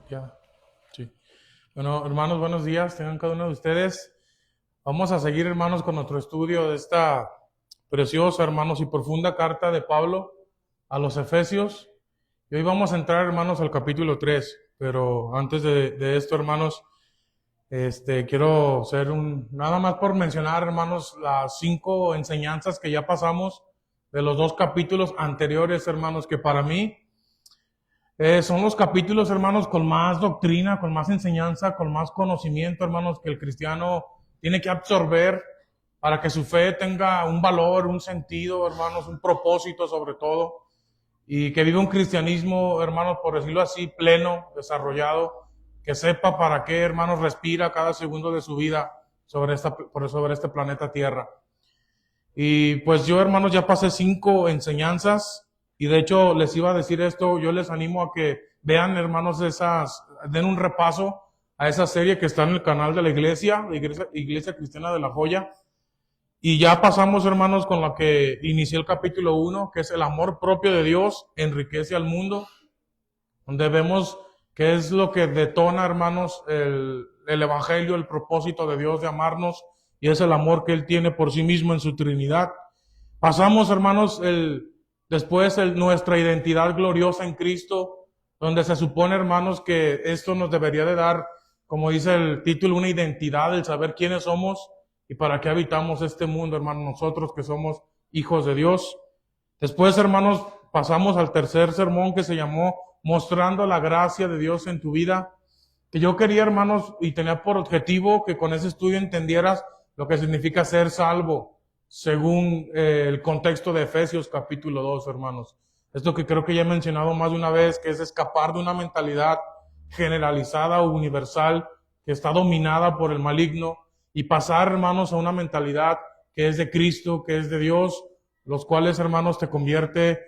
Ya, sí. Bueno, hermanos, buenos días, tengan cada uno de ustedes. Vamos a seguir, hermanos, con nuestro estudio de esta preciosa, hermanos, y profunda carta de Pablo a los Efesios. Y hoy vamos a entrar, hermanos, al capítulo 3. Pero antes de esto, hermanos, quiero nada más por mencionar, hermanos, las 5 enseñanzas que ya pasamos de los 2 capítulos anteriores, hermanos, que para mí son los capítulos, hermanos, con más doctrina, con más enseñanza, con más conocimiento, hermanos, que el cristiano tiene que absorber para que su fe tenga un valor, un sentido, hermanos, un propósito sobre todo, y que viva un cristianismo, hermanos, por decirlo así, pleno, desarrollado, que sepa para qué, hermanos, respira cada segundo de su vida sobre este planeta Tierra. Y pues yo, hermanos, ya pasé 5 enseñanzas y de hecho les iba a decir esto, yo les animo a que vean, hermanos, den un repaso a esa serie que está en el canal de la Iglesia Cristiana de la Joya. Y ya pasamos, hermanos, con lo que inició el capítulo 1, que es el amor propio de Dios enriquece al mundo, donde vemos qué es lo que detona, hermanos, el Evangelio, el propósito de Dios de amarnos, y es el amor que Él tiene por sí mismo en su Trinidad. Pasamos, hermanos, nuestra identidad gloriosa en Cristo, donde se supone, hermanos, que esto nos debería de dar, como dice el título, una identidad, el saber quiénes somos y para qué habitamos este mundo, hermanos, nosotros que somos hijos de Dios. Después, hermanos, pasamos al tercer sermón que se llamó Mostrando la gracia de Dios en tu vida, que yo quería, hermanos, y tenía por objetivo que con ese estudio entendieras lo que significa ser salvo, según el contexto de Efesios capítulo 2, hermanos. Esto que creo que ya he mencionado más de una vez, que es escapar de una mentalidad generalizada o universal que está dominada por el maligno y pasar, hermanos, a una mentalidad que es de Cristo, que es de Dios, los cuales, hermanos, te convierte,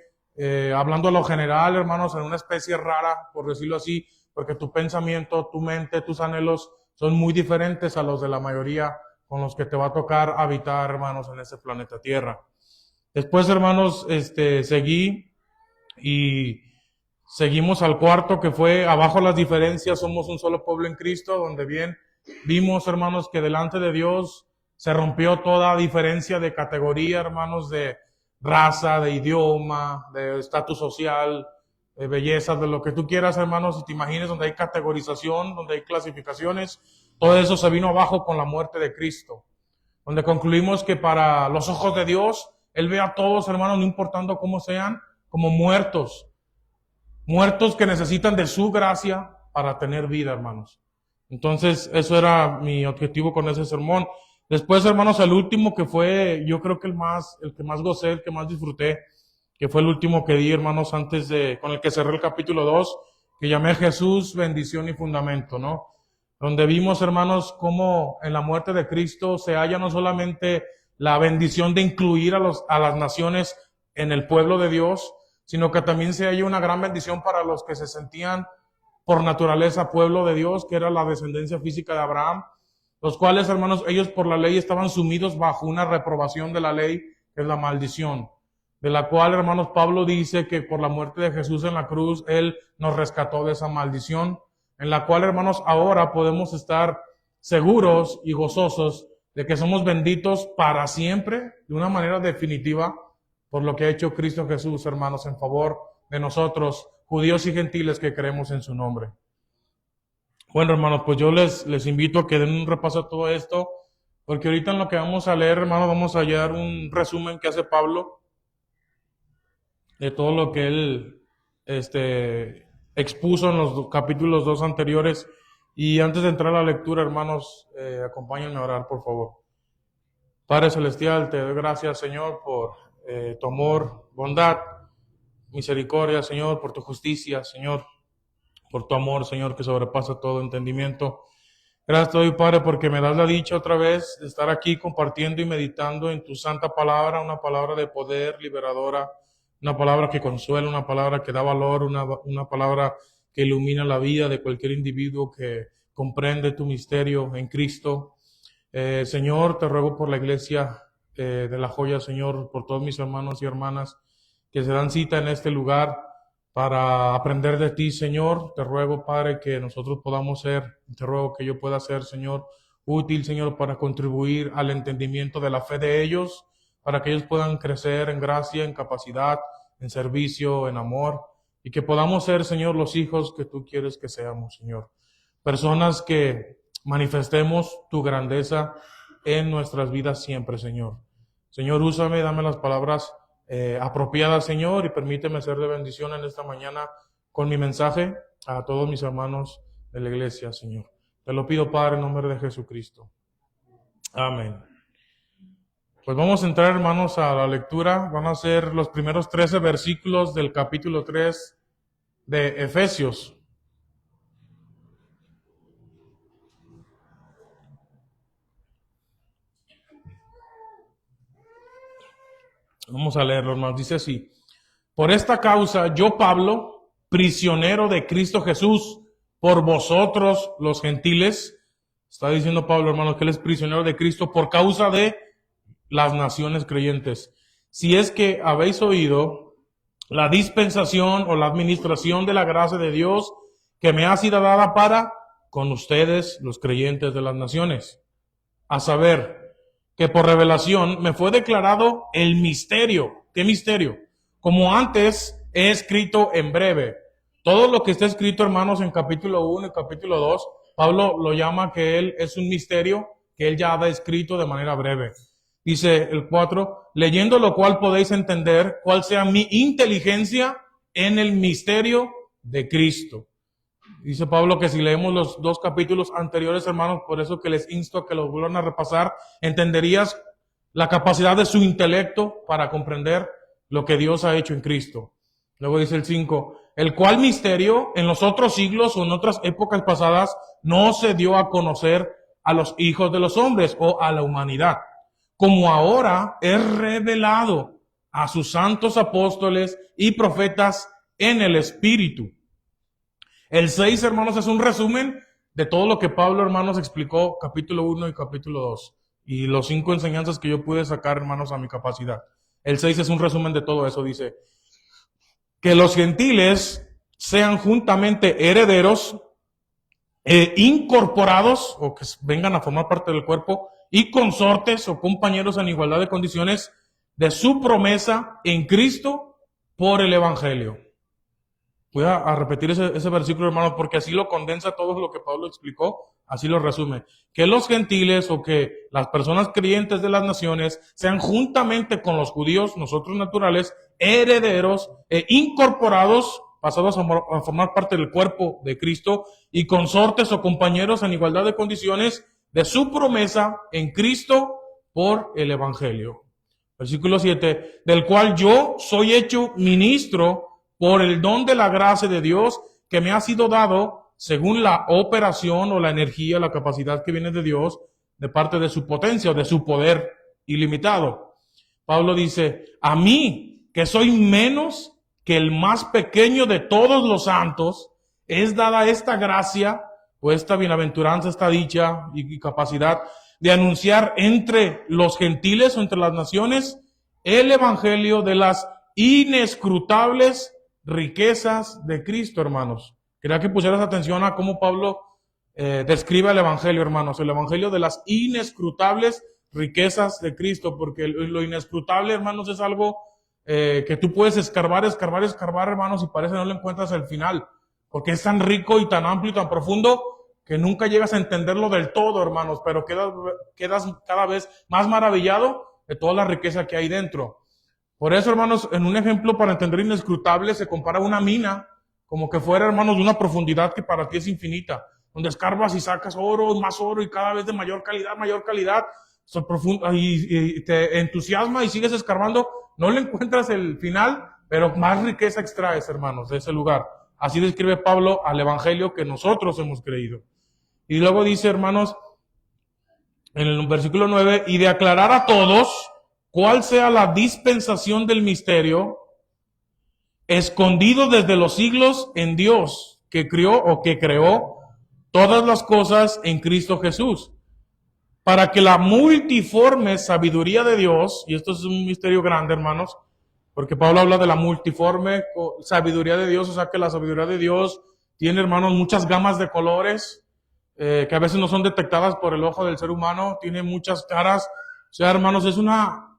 hablando a lo general, hermanos, en una especie rara, por decirlo así, porque tu pensamiento, tu mente, tus anhelos son muy diferentes a los de la mayoría con los que te va a tocar habitar, hermanos, en este planeta Tierra. Después, hermanos, seguí y seguimos al cuarto, que fue abajo las diferencias, somos un solo pueblo en Cristo, donde bien vimos, hermanos, que delante de Dios se rompió toda diferencia de categoría, hermanos, de raza, de idioma, de estatus social, de belleza, de lo que tú quieras, hermanos, si te imagines donde hay categorización, donde hay clasificaciones, todo eso se vino abajo con la muerte de Cristo, donde concluimos que para los ojos de Dios, Él ve a todos, hermanos, no importando cómo sean, como muertos, muertos que necesitan de su gracia para tener vida, hermanos. Entonces, eso era mi objetivo con ese sermón. Después, hermanos, el último que fue, yo creo que el que más gocé, el que más disfruté, que fue el último que di, hermanos, con el que cerré el capítulo 2, que llamé Jesús, bendición y fundamento, ¿no? Donde vimos, hermanos, cómo en la muerte de Cristo se halla no solamente la bendición de incluir a las naciones en el pueblo de Dios, sino que también se halla una gran bendición para los que se sentían por naturaleza pueblo de Dios, que era la descendencia física de Abraham, los cuales, hermanos, ellos por la ley estaban sumidos bajo una reprobación de la ley, que es la maldición, de la cual, hermanos, Pablo dice que por la muerte de Jesús en la cruz, Él nos rescató de esa maldición, en la cual, hermanos, ahora podemos estar seguros y gozosos de que somos benditos para siempre, de una manera definitiva, por lo que ha hecho Cristo Jesús, hermanos, en favor de nosotros, judíos y gentiles que creemos en su nombre. Bueno, hermanos, pues yo les invito a que den un repaso a todo esto, porque ahorita en lo que vamos a leer, hermanos, vamos a hallar un resumen que hace Pablo de todo lo que él expuso en los capítulos 2 anteriores. Y antes de entrar a la lectura, hermanos, acompáñenme a orar, por favor. Padre Celestial, te doy gracias, Señor, por tu amor, bondad, misericordia, Señor, por tu justicia, Señor, por tu amor, Señor, que sobrepasa todo entendimiento. Gracias te doy, Padre, porque me das la dicha otra vez de estar aquí compartiendo y meditando en tu santa palabra, una palabra de poder liberadora, una palabra que consuela, una palabra que da valor, una palabra que ilumina la vida de cualquier individuo que comprende tu misterio en Cristo. Señor, te ruego por la iglesia de la Joya, Señor, por todos mis hermanos y hermanas que se dan cita en este lugar, para aprender de ti, Señor. Te ruego, Padre, que nosotros podamos ser, te ruego que yo pueda ser, Señor, útil, Señor, para contribuir al entendimiento de la fe de ellos, para que ellos puedan crecer en gracia, en capacidad, en servicio, en amor, y que podamos ser, Señor, los hijos que tú quieres que seamos, Señor. Personas que manifestemos tu grandeza en nuestras vidas siempre, Señor. Señor, úsame, dame las palabras apropiadas, Señor, y permíteme ser de bendición en esta mañana con mi mensaje a todos mis hermanos de la iglesia, Señor. Te lo pido, Padre, en nombre de Jesucristo. Amén. Pues vamos a entrar, hermanos, a la lectura. Van a ser los primeros 13 versículos del capítulo 3 de Efesios. Vamos a leerlo, hermanos. Dice así: por esta causa, yo, Pablo, prisionero de Cristo Jesús, por vosotros los gentiles. Está diciendo Pablo, hermanos, que él es prisionero de Cristo por causa de las naciones creyentes. Si es que habéis oído la dispensación o la administración de la gracia de Dios que me ha sido dada para con ustedes, los creyentes de las naciones. A saber, que por revelación me fue declarado el misterio. ¿Qué misterio? Como antes he escrito en breve. Todo lo que está escrito, hermanos, en capítulo 1 y capítulo 2, Pablo lo llama que él es un misterio que él ya ha escrito de manera breve. Dice el 4, leyendo lo cual podéis entender cuál sea mi inteligencia en el misterio de Cristo. Dice Pablo que si leemos los 2 capítulos anteriores, hermanos, por eso que les insto a que los vuelvan a repasar, entenderías la capacidad de su intelecto para comprender lo que Dios ha hecho en Cristo. Luego dice el 5, el cual misterio en los otros siglos o en otras épocas pasadas no se dio a conocer a los hijos de los hombres o a la humanidad, como ahora es revelado a sus santos apóstoles y profetas en el Espíritu. El 6, hermanos, es un resumen de todo lo que Pablo, hermanos, explicó capítulo 1 y capítulo 2. Y los 5 enseñanzas que yo pude sacar, hermanos, a mi capacidad. El 6 es un resumen de todo eso. Dice, que los gentiles sean juntamente herederos, incorporados, o que vengan a formar parte del cuerpo, y consortes o compañeros en igualdad de condiciones de su promesa en Cristo por el Evangelio. Voy a repetir ese versículo, hermano, porque así lo condensa todo lo que Pablo explicó, así lo resume. Que los gentiles o que las personas creyentes de las naciones sean juntamente con los judíos, nosotros naturales, herederos e incorporados, pasados a formar parte del cuerpo de Cristo, y consortes o compañeros en igualdad de condiciones de su promesa en Cristo por el Evangelio. Versículo 7, del cual yo soy hecho ministro por el don de la gracia de Dios que me ha sido dado según la operación o la energía, la capacidad que viene de Dios de parte de su potencia o de su poder ilimitado. Pablo dice, a mí, que soy menos que el más pequeño de todos los santos, es dada esta gracia o esta bienaventuranza, esta dicha y capacidad de anunciar entre los gentiles o entre las naciones el evangelio de las inescrutables riquezas de Cristo, hermanos. Quería que pusieras atención a cómo Pablo describe el evangelio, hermanos, el evangelio de las inescrutables riquezas de Cristo, porque lo inescrutable, hermanos, es algo que tú puedes escarbar, hermanos, y parece que no le encuentras el final, porque es tan rico y tan amplio y tan profundo que nunca llegas a entenderlo del todo, hermanos, pero quedas cada vez más maravillado de toda la riqueza que hay dentro. Por eso, hermanos, en un ejemplo para entender inescrutable se compara una mina como que fuera, hermanos, de una profundidad que para ti es infinita, donde escarbas y sacas oro, más oro y cada vez de mayor calidad, y te entusiasma y sigues escarbando, no le encuentras el final, pero más riqueza extraes, hermanos, de ese lugar. Así describe Pablo al evangelio que nosotros hemos creído. Y luego dice, hermanos, en el versículo 9, y de aclarar a todos cuál sea la dispensación del misterio escondido desde los siglos en Dios, que creó todas las cosas en Cristo Jesús, para que la multiforme sabiduría de Dios, y esto es un misterio grande, hermanos, porque Pablo habla de la multiforme sabiduría de Dios, o sea que la sabiduría de Dios tiene, hermanos, muchas gamas de colores, que a veces no son detectadas por el ojo del ser humano, tiene muchas caras, o sea, hermanos, es una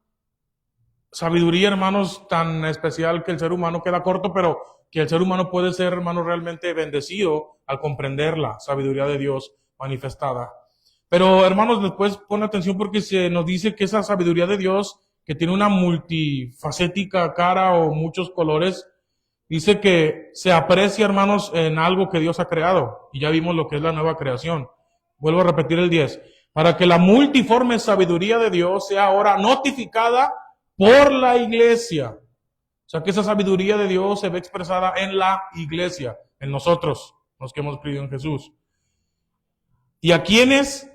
sabiduría, hermanos, tan especial que el ser humano queda corto, pero que el ser humano puede ser, hermanos, realmente bendecido al comprender la sabiduría de Dios manifestada. Pero, hermanos, después pon atención porque se nos dice que esa sabiduría de Dios, que tiene una multifacética cara o muchos colores, dice que se aprecia, hermanos, en algo que Dios ha creado. Y ya vimos lo que es la nueva creación. Vuelvo a repetir el 10. Para que la multiforme sabiduría de Dios sea ahora notificada por la iglesia. O sea, que esa sabiduría de Dios se ve expresada en la iglesia, en nosotros, los que hemos creído en Jesús. ¿Y a quiénes?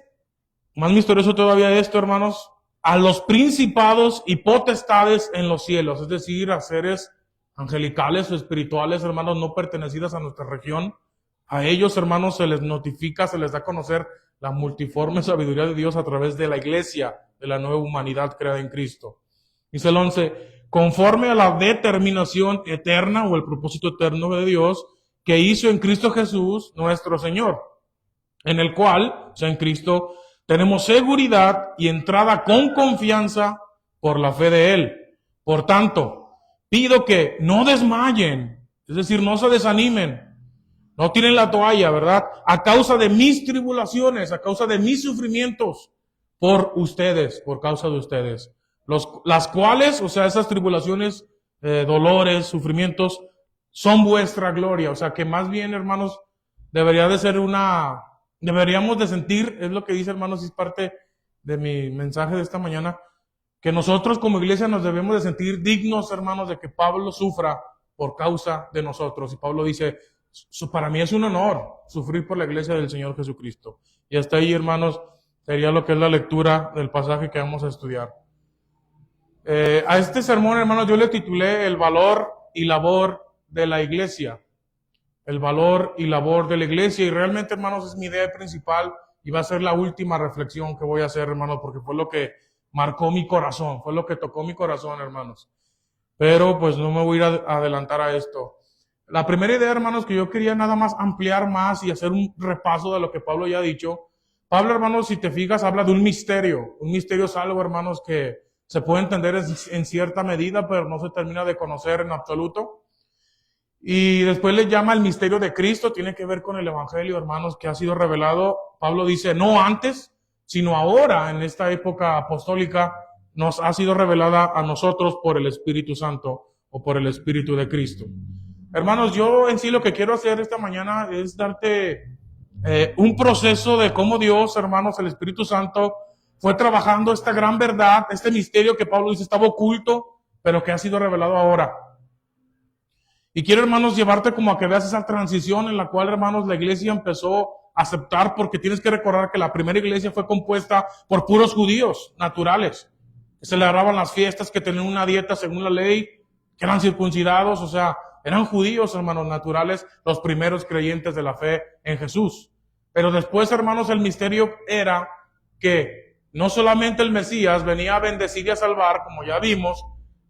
Más misterioso todavía esto, hermanos, a los principados y potestades en los cielos, es decir, a seres angelicales o espirituales, hermanos, no pertenecidas a nuestra región. A ellos, hermanos, se les notifica, se les da a conocer la multiforme sabiduría de Dios a través de la iglesia, de la nueva humanidad creada en Cristo. Dice el 11, conforme a la determinación eterna o el propósito eterno de Dios que hizo en Cristo Jesús, nuestro Señor, en el cual, o sea, en Cristo, tenemos seguridad y entrada con confianza por la fe de Él. Por tanto, pido que no desmayen, es decir, no se desanimen, no tiren la toalla, ¿verdad? A causa de mis tribulaciones, a causa de mis sufrimientos, por ustedes, por causa de ustedes. Las cuales, o sea, esas tribulaciones, dolores, sufrimientos, son vuestra gloria. O sea, que más bien, hermanos, deberíamos de sentir, es lo que dice, hermanos, y es parte de mi mensaje de esta mañana, que nosotros como iglesia nos debemos de sentir dignos, hermanos, de que Pablo sufra por causa de nosotros. Y Pablo dice, para mí es un honor sufrir por la iglesia del Señor Jesucristo. Y hasta ahí, hermanos, sería lo que es la lectura del pasaje que vamos a estudiar. A este sermón, hermanos, yo le titulé El valor y labor de la iglesia. El valor y labor de la iglesia. Y realmente, hermanos, es mi idea principal y va a ser la última reflexión que voy a hacer, hermanos, porque fue lo que marcó mi corazón, fue lo que tocó mi corazón, hermanos. Pero pues no me voy a ir a adelantar a esto. La primera idea, hermanos, que yo quería nada más ampliar más y hacer un repaso de lo que Pablo ya ha dicho. Pablo, hermanos, si te fijas, habla de un misterio. Un misterio es algo, hermanos, que se puede entender en cierta medida, pero no se termina de conocer en absoluto. Y después le llama el misterio de Cristo, tiene que ver con el Evangelio, hermanos, que ha sido revelado. Pablo dice, no antes, sino ahora, en esta época apostólica, nos ha sido revelada a nosotros por el Espíritu Santo o por el Espíritu de Cristo. Hermanos, yo en sí lo que quiero hacer esta mañana es darte un proceso de cómo Dios, hermanos, el Espíritu Santo, fue trabajando esta gran verdad, este misterio que Pablo dice estaba oculto, pero que ha sido revelado ahora. Y quiero, hermanos, llevarte como a que veas esa transición en la cual, hermanos, la iglesia empezó a aceptar, porque tienes que recordar que la primera iglesia fue compuesta por puros judíos naturales, que celebraban las fiestas, que tenían una dieta según la ley, que eran circuncidados, o sea, eran judíos, hermanos, naturales, los primeros creyentes de la fe en Jesús. Pero después, hermanos, el misterio era que no solamente el Mesías venía a bendecir y a salvar, como ya vimos,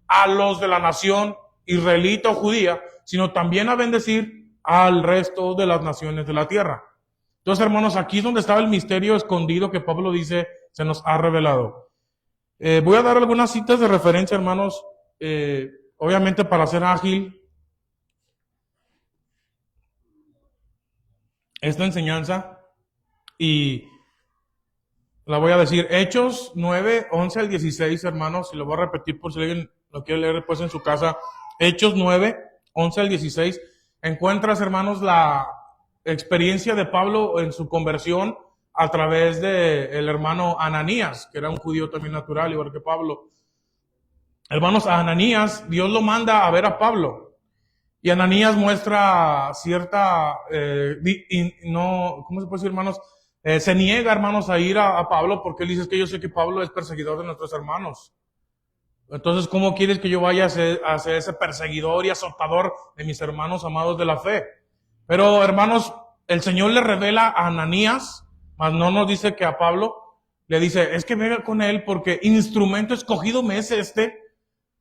a los de la nación israelita o judía, sino también a bendecir al resto de las naciones de la tierra. Entonces, hermanos, aquí es donde estaba el misterio escondido que Pablo dice se nos ha revelado. Voy a dar algunas citas de referencia, hermanos, obviamente para ser ágil esta enseñanza, y la voy a decir. Hechos 9, 11 al 16, hermanos, y lo voy a repetir por si alguien lo quiere leer después en su casa. Hechos 9, 11 al 16. Encuentras, hermanos, la experiencia de Pablo en su conversión a través de el hermano Ananías, que era un judío también natural, igual que Pablo. Hermanos, a Ananías, Dios lo manda a ver a Pablo. Y Ananías muestra cierta, ¿cómo se puede decir, hermanos? Se niega, hermanos, a ir a Pablo porque él dice, es que yo sé que Pablo es perseguidor de nuestros hermanos. Entonces, ¿cómo quieres que yo vaya a ser ese perseguidor y azotador de mis hermanos amados de la fe? Pero, hermanos, el Señor le revela a Ananías, mas no nos dice que a Pablo, le dice, es que venga con él porque instrumento escogido me es este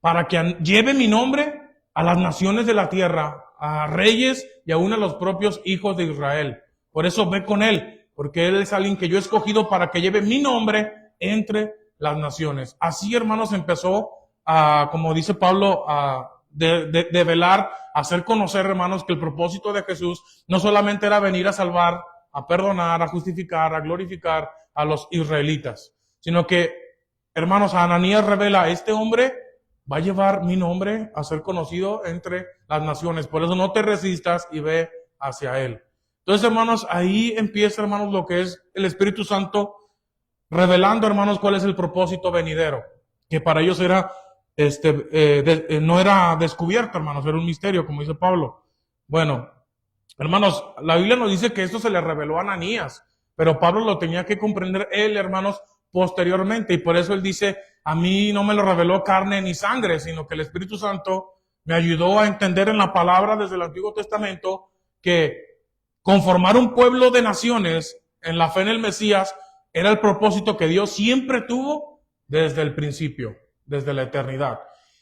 para que lleve mi nombre a las naciones de la tierra, a reyes y aún a los propios hijos de Israel. Por eso ve con él, porque él es alguien que yo he escogido para que lleve mi nombre entre las naciones. Así, hermanos, empezó a, como dice Pablo, a de velar, a hacer conocer, hermanos, que el propósito de Jesús no solamente era venir a salvar, a perdonar, a justificar, a glorificar a los israelitas, sino que, hermanos, a Ananías revela, este hombre va a llevar mi nombre a ser conocido entre las naciones. Por eso no te resistas y ve hacia él. Entonces, hermanos, ahí empieza, hermanos, lo que es el Espíritu Santo revelando, hermanos, cuál es el propósito venidero, que para ellos era, no era descubierto, hermanos, era un misterio, como dice Pablo. Bueno, hermanos, la Biblia nos dice que esto se le reveló a Ananías, pero Pablo lo tenía que comprender él, hermanos, posteriormente, y por eso él dice, a mí no me lo reveló carne ni sangre, sino que el Espíritu Santo me ayudó a entender en la palabra desde el Antiguo Testamento que conformar un pueblo de naciones en la fe en el Mesías era el propósito que Dios siempre tuvo desde el principio, desde la eternidad.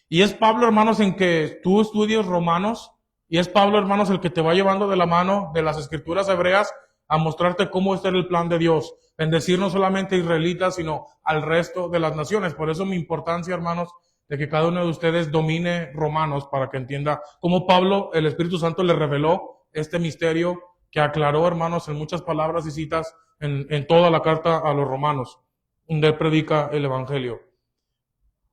Y es Pablo, hermanos, en que tú estudias Romanos, y es Pablo, hermanos, el que te va llevando de la mano de las escrituras hebreas a mostrarte cómo este era el plan de Dios, bendecir no solamente a israelitas, sino al resto de las naciones. Por eso mi importancia, hermanos, de que cada uno de ustedes domine Romanos para que entienda cómo Pablo, el Espíritu Santo, le reveló este misterio que aclaró, hermanos, en muchas palabras y citas en toda la carta a los romanos, donde él predica el Evangelio.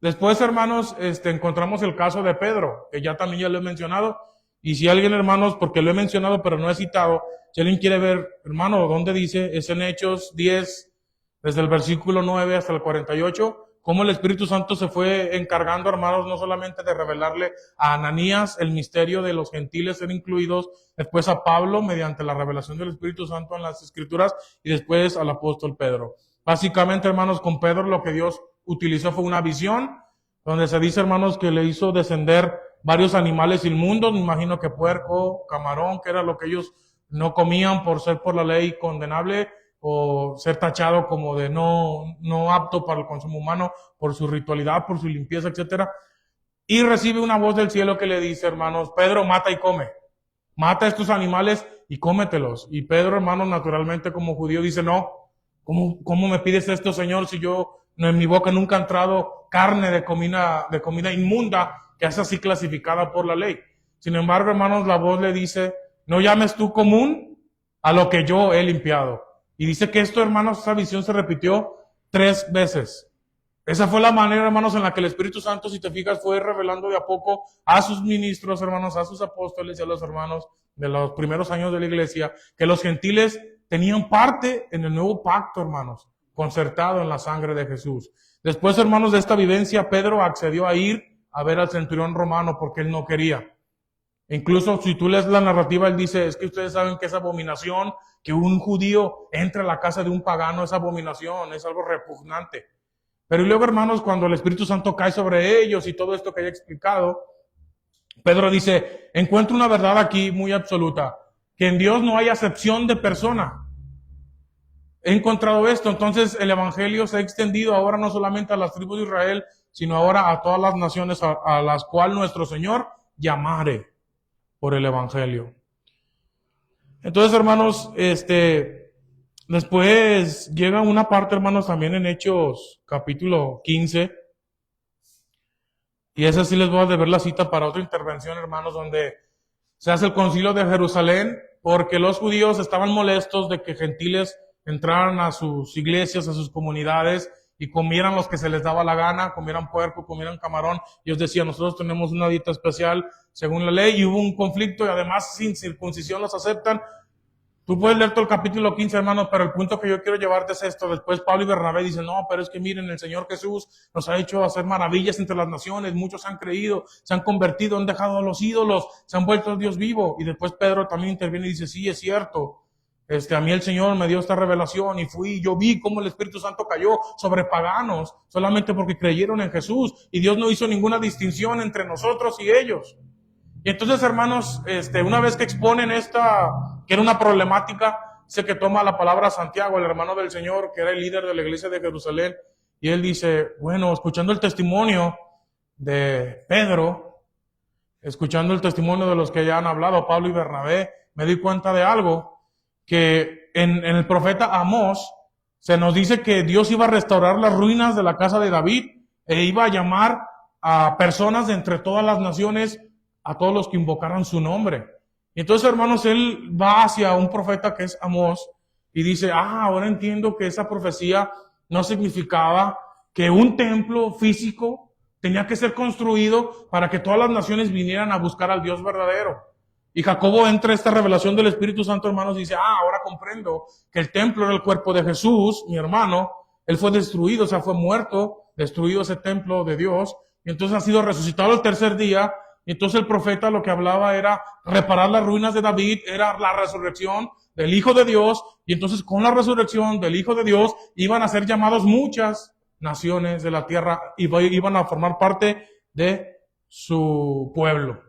Después, hermanos, encontramos el caso de Pedro, que ya también ya lo he mencionado. Y si alguien, hermanos, porque lo he mencionado pero no he citado, si alguien quiere ver, hermano, ¿dónde dice? Es en Hechos 10, desde el versículo 9 hasta el 48, cómo el Espíritu Santo se fue encargando, hermanos, no solamente de revelarle a Ananías el misterio de los gentiles ser incluidos, después a Pablo mediante la revelación del Espíritu Santo en las Escrituras y después al apóstol Pedro. Básicamente, hermanos, con Pedro lo que Dios utilizó fue una visión, donde se dice, hermanos, que le hizo descender varios animales inmundos, me imagino que puerco, camarón, que era lo que ellos no comían por ser por la ley condenable o ser tachado como de no apto para el consumo humano por su ritualidad, por su limpieza, etcétera. Y recibe una voz del cielo que le dice, hermanos, Pedro, mata y come. Mata estos animales y cómetelos. Y Pedro, hermanos, naturalmente como judío dice, no, ¿cómo me pides esto, Señor, si yo en mi boca nunca ha entrado carne de comida inmunda, que es así clasificada por la ley? Sin embargo, hermanos, la voz le dice, no llames tú común a lo que yo he limpiado. Y dice que esto, hermanos, esa visión se repitió 3 veces. Esa fue la manera, hermanos, en la que el Espíritu Santo, si te fijas, fue revelando de a poco a sus ministros, hermanos, a sus apóstoles y a los hermanos de los primeros años de la iglesia, que los gentiles tenían parte en el nuevo pacto, hermanos, concertado en la sangre de Jesús. Después, hermanos, de esta vivencia, Pedro accedió a ir a ver al centurión romano porque él no quería. Incluso si tú lees la narrativa, él dice, es que ustedes saben que es abominación que un judío entre a la casa de un pagano, es abominación, es algo repugnante. Pero luego, hermanos, cuando el Espíritu Santo cae sobre ellos y todo esto que haya explicado, Pedro dice, encuentro una verdad aquí muy absoluta, que en Dios no hay acepción de persona. He encontrado esto, entonces el Evangelio se ha extendido ahora no solamente a las tribus de Israel, sino ahora a todas las naciones a las cuales nuestro Señor llamare por el Evangelio. Entonces, hermanos, después llega una parte, hermanos, también en Hechos capítulo 15, y esa sí les voy a deber la cita para otra intervención, hermanos, donde se hace el concilio de Jerusalén, porque los judíos estaban molestos de que gentiles entraran a sus iglesias, a sus comunidades, y comieran los que se les daba la gana, comieran puerco, comieran camarón. Y ellos decían, nosotros tenemos una dieta especial según la ley, y hubo un conflicto, y además sin circuncisión los aceptan. Tú puedes leer todo el capítulo 15, hermanos, pero el punto que yo quiero llevarte es esto. Después Pablo y Bernabé dicen, no, pero es que miren, el Señor Jesús nos ha hecho hacer maravillas entre las naciones, muchos han creído, se han convertido, han dejado a los ídolos, se han vuelto a Dios vivo. Y después Pedro también interviene y dice, sí, es cierto. A mí el Señor me dio esta revelación y yo vi cómo el Espíritu Santo cayó sobre paganos solamente porque creyeron en Jesús, y Dios no hizo ninguna distinción entre nosotros y ellos. Y entonces, hermanos, una vez que exponen esta, que era una problemática, sé que toma la palabra Santiago, el hermano del Señor, que era el líder de la iglesia de Jerusalén, y él dice, bueno, escuchando el testimonio de Pedro, escuchando el testimonio de los que ya han hablado, Pablo y Bernabé, me di cuenta de algo, que en el profeta Amós se nos dice que Dios iba a restaurar las ruinas de la casa de David e iba a llamar a personas de entre todas las naciones, a todos los que invocaran su nombre. Y entonces, hermanos, él va hacia un profeta que es Amós y dice, ahora entiendo que esa profecía no significaba que un templo físico tenía que ser construido para que todas las naciones vinieran a buscar al Dios verdadero. Y Jacobo entra a esta revelación del Espíritu Santo, hermanos, y dice, ahora comprendo que el templo era el cuerpo de Jesús, mi hermano. Él fue destruido, o sea, fue muerto, destruido ese templo de Dios, y entonces ha sido resucitado el tercer día. Y entonces el profeta lo que hablaba era reparar las ruinas de David, era la resurrección del Hijo de Dios, y entonces con la resurrección del Hijo de Dios iban a ser llamados muchas naciones de la tierra y iban a formar parte de su pueblo.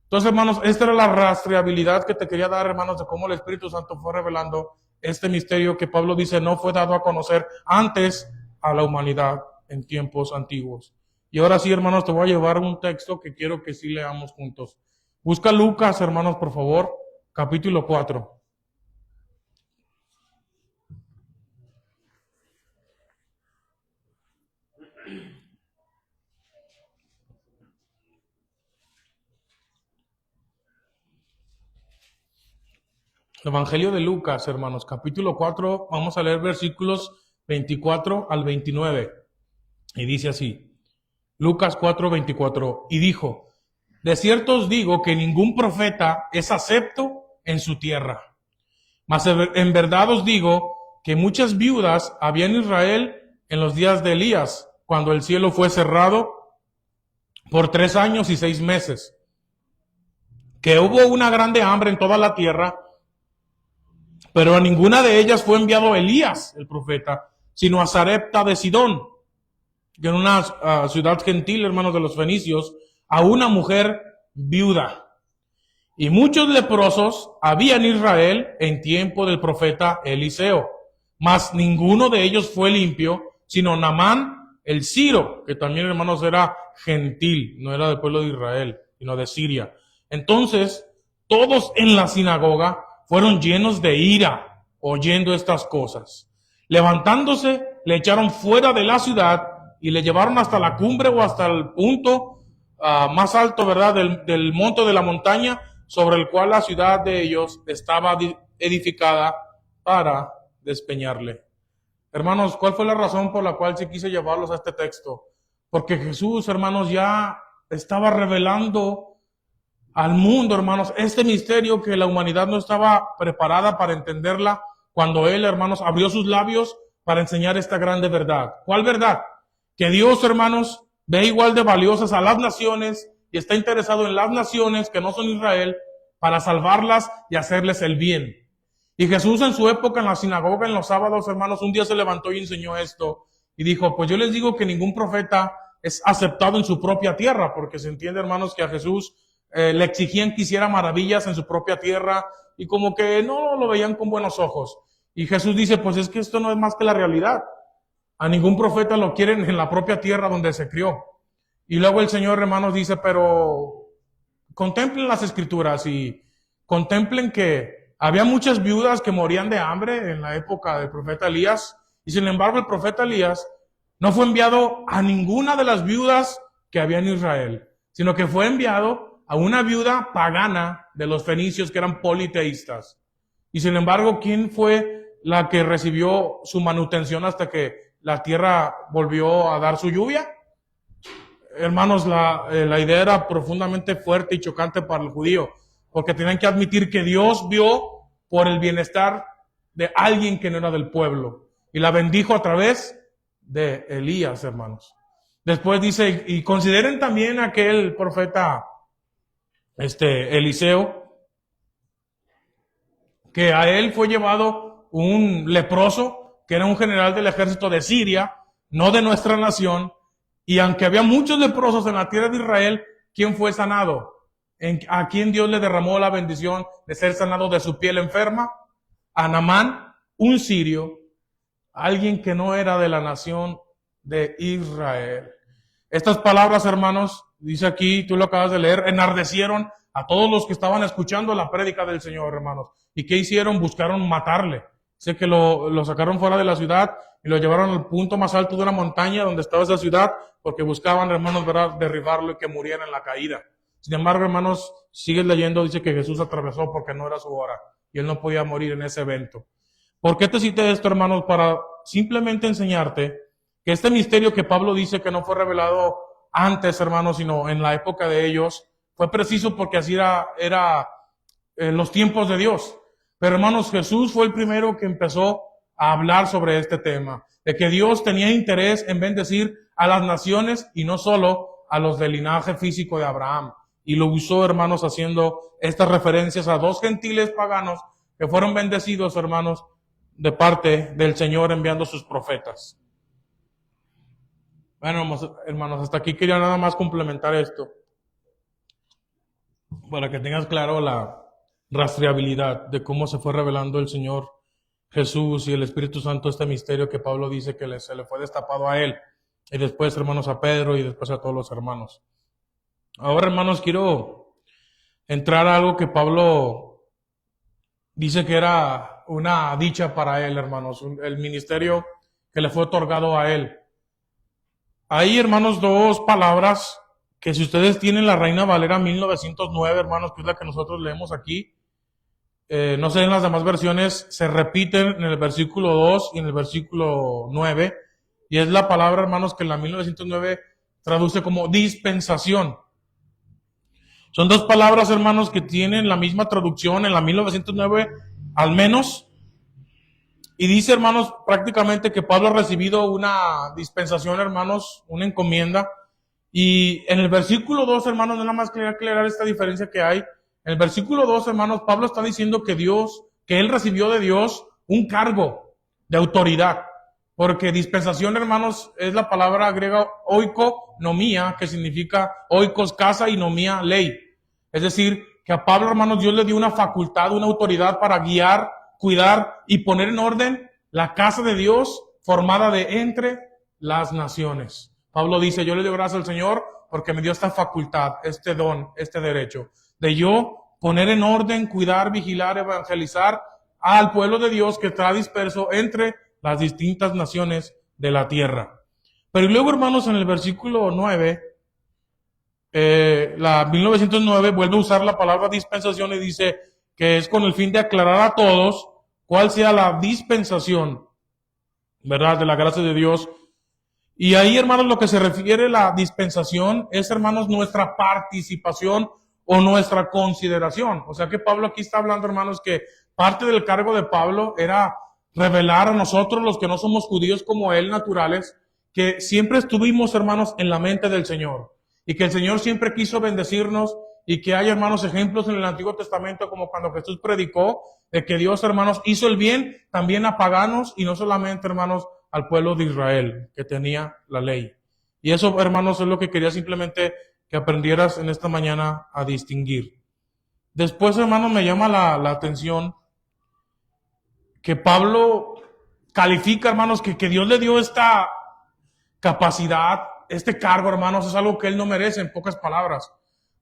Entonces, hermanos, esta era la rastreabilidad que te quería dar, hermanos, de cómo el Espíritu Santo fue revelando este misterio que Pablo dice no fue dado a conocer antes a la humanidad en tiempos antiguos. Y ahora sí, hermanos, te voy a llevar un texto que quiero que sí leamos juntos. Busca Lucas, hermanos, por favor, capítulo 4. Evangelio de Lucas, hermanos, capítulo 4, vamos a leer versículos 24 al 29. Y dice así, Lucas 4, 24, y dijo, de cierto os digo que ningún profeta es acepto en su tierra. Mas en verdad os digo que muchas viudas había en Israel en los días de Elías, cuando el cielo fue cerrado por 3 años y 6 meses, que hubo una grande hambre en toda la tierra, pero a ninguna de ellas fue enviado Elías, el profeta, sino a Sarepta de Sidón, que en una ciudad gentil, hermanos de los fenicios, a una mujer viuda. Y muchos leprosos había en Israel en tiempo del profeta Eliseo, mas ninguno de ellos fue limpio, sino Naamán el Siro, que también, hermanos, era gentil, no era del pueblo de Israel, sino de Siria. Entonces, todos en la sinagoga fueron llenos de ira, oyendo estas cosas. Levantándose, le echaron fuera de la ciudad y le llevaron hasta la cumbre o hasta el punto más alto, ¿verdad?, del monte de la montaña, sobre el cual la ciudad de ellos estaba edificada para despeñarle. Hermanos, ¿cuál fue la razón por la cual se quiso llevarlos a este texto? Porque Jesús, hermanos, ya estaba revelando al mundo, hermanos, este misterio que la humanidad no estaba preparada para entenderla cuando Él, hermanos, abrió sus labios para enseñar esta grande verdad. ¿Cuál verdad? Que Dios, hermanos, ve igual de valiosas a las naciones y está interesado en las naciones que no son Israel para salvarlas y hacerles el bien. Y Jesús en su época en la sinagoga, en los sábados, hermanos, un día se levantó y enseñó esto y dijo, pues yo les digo que ningún profeta es aceptado en su propia tierra, porque se entiende, hermanos, que a Jesús le exigían que hiciera maravillas en su propia tierra y como que no lo veían con buenos ojos. Y Jesús dice, pues es que esto no es más que la realidad. A ningún profeta lo quieren en la propia tierra donde se crió. Y luego el Señor, hermanos, dice, pero contemplen las escrituras y contemplen que había muchas viudas que morían de hambre en la época del profeta Elías. Y sin embargo, el profeta Elías no fue enviado a ninguna de las viudas que había en Israel, sino que fue enviado a una viuda pagana de los fenicios que eran politeístas. Y sin embargo, ¿quién fue la que recibió su manutención hasta que la tierra volvió a dar su lluvia? Hermanos, la idea era profundamente fuerte y chocante para el judío, porque tenían que admitir que Dios vio por el bienestar de alguien que no era del pueblo. Y la bendijo a través de Elías, hermanos. Después dice, y consideren también aquel profeta Eliseo, que a él fue llevado un leproso, que era un general del ejército de Siria, no de nuestra nación, y aunque había muchos leprosos en la tierra de Israel, ¿quién fue sanado? ¿A quién Dios le derramó la bendición de ser sanado de su piel enferma? A Naamán, un sirio, alguien que no era de la nación de Israel. Estas palabras, hermanos, dice aquí, tú lo acabas de leer, enardecieron a todos los que estaban escuchando la prédica del Señor, hermanos. ¿Y qué hicieron? Buscaron matarle. Sé que lo sacaron fuera de la ciudad y lo llevaron al punto más alto de una montaña donde estaba esa ciudad, porque buscaban, hermanos, ¿verdad?, derribarlo y que muriera en la caída. Sin embargo, hermanos, sigues leyendo, dice que Jesús atravesó porque no era su hora y él no podía morir en ese evento. ¿Por qué te cité esto, hermanos? Para simplemente enseñarte que este misterio que Pablo dice que no fue revelado antes, hermanos, sino en la época de ellos, fue preciso porque así era los tiempos de Dios. Pero, hermanos, Jesús fue el primero que empezó a hablar sobre este tema, de que Dios tenía interés en bendecir a las naciones y no solo a los del linaje físico de Abraham. Y lo usó, hermanos, haciendo estas referencias a dos gentiles paganos que fueron bendecidos, hermanos, de parte del Señor enviando sus profetas. Bueno, hermanos, hasta aquí quería nada más complementar esto, para que tengas claro la rastreabilidad de cómo se fue revelando el Señor Jesús y el Espíritu Santo este misterio que Pablo dice que se le fue destapado a él, y después, hermanos, a Pedro y después a todos los hermanos. Ahora, hermanos, quiero entrar a algo que Pablo dice que era una dicha para él, hermanos, el ministerio que le fue otorgado a él. Hay, hermanos, dos palabras que si ustedes tienen la Reina Valera 1909, hermanos, que es la que nosotros leemos aquí, no sé, en las demás versiones se repiten en el versículo 2 y en el versículo 9, y es la palabra, hermanos, que en la 1909 traduce como dispensación. Son dos palabras, hermanos, que tienen la misma traducción en la 1909, al menos. Y dice, hermanos, prácticamente que Pablo ha recibido una dispensación, hermanos, una encomienda. Y en el versículo 2, hermanos, nada más quería aclarar esta diferencia que hay. En el versículo 2, hermanos, Pablo está diciendo que él recibió de Dios un cargo de autoridad. Porque dispensación, hermanos, es la palabra griega oikonomía, que significa oikos, casa, y nomía, ley. Es decir, que a Pablo, hermanos, Dios le dio una facultad, una autoridad para guiar, cuidar y poner en orden la casa de Dios formada de entre las naciones. Pablo dice, yo le doy gracias al Señor porque me dio esta facultad, este don, este derecho, de yo poner en orden, cuidar, vigilar, evangelizar al pueblo de Dios que está disperso entre las distintas naciones de la tierra. Pero luego, hermanos, en el versículo 9, la 1909 vuelve a usar la palabra dispensación y dice que es con el fin de aclarar a todos cuál sea la dispensación, ¿verdad?, de la gracia de Dios. Y ahí, hermanos, lo que se refiere a la dispensación es, hermanos, nuestra participación o nuestra consideración. O sea que Pablo aquí está hablando, hermanos, que parte del cargo de Pablo era revelar a nosotros, los que no somos judíos como él, naturales, que siempre estuvimos, hermanos, en la mente del Señor. Y que el Señor siempre quiso bendecirnos y que hay, hermanos, ejemplos en el Antiguo Testamento como cuando Jesús predicó de que Dios, hermanos, hizo el bien también a paganos y no solamente, hermanos, al pueblo de Israel que tenía la ley. Y eso, hermanos, es lo que quería simplemente que aprendieras en esta mañana a distinguir. Después, hermanos, me llama la atención que Pablo califica, hermanos, que Dios le dio esta capacidad, este cargo, hermanos, es algo que él no merece, en pocas palabras.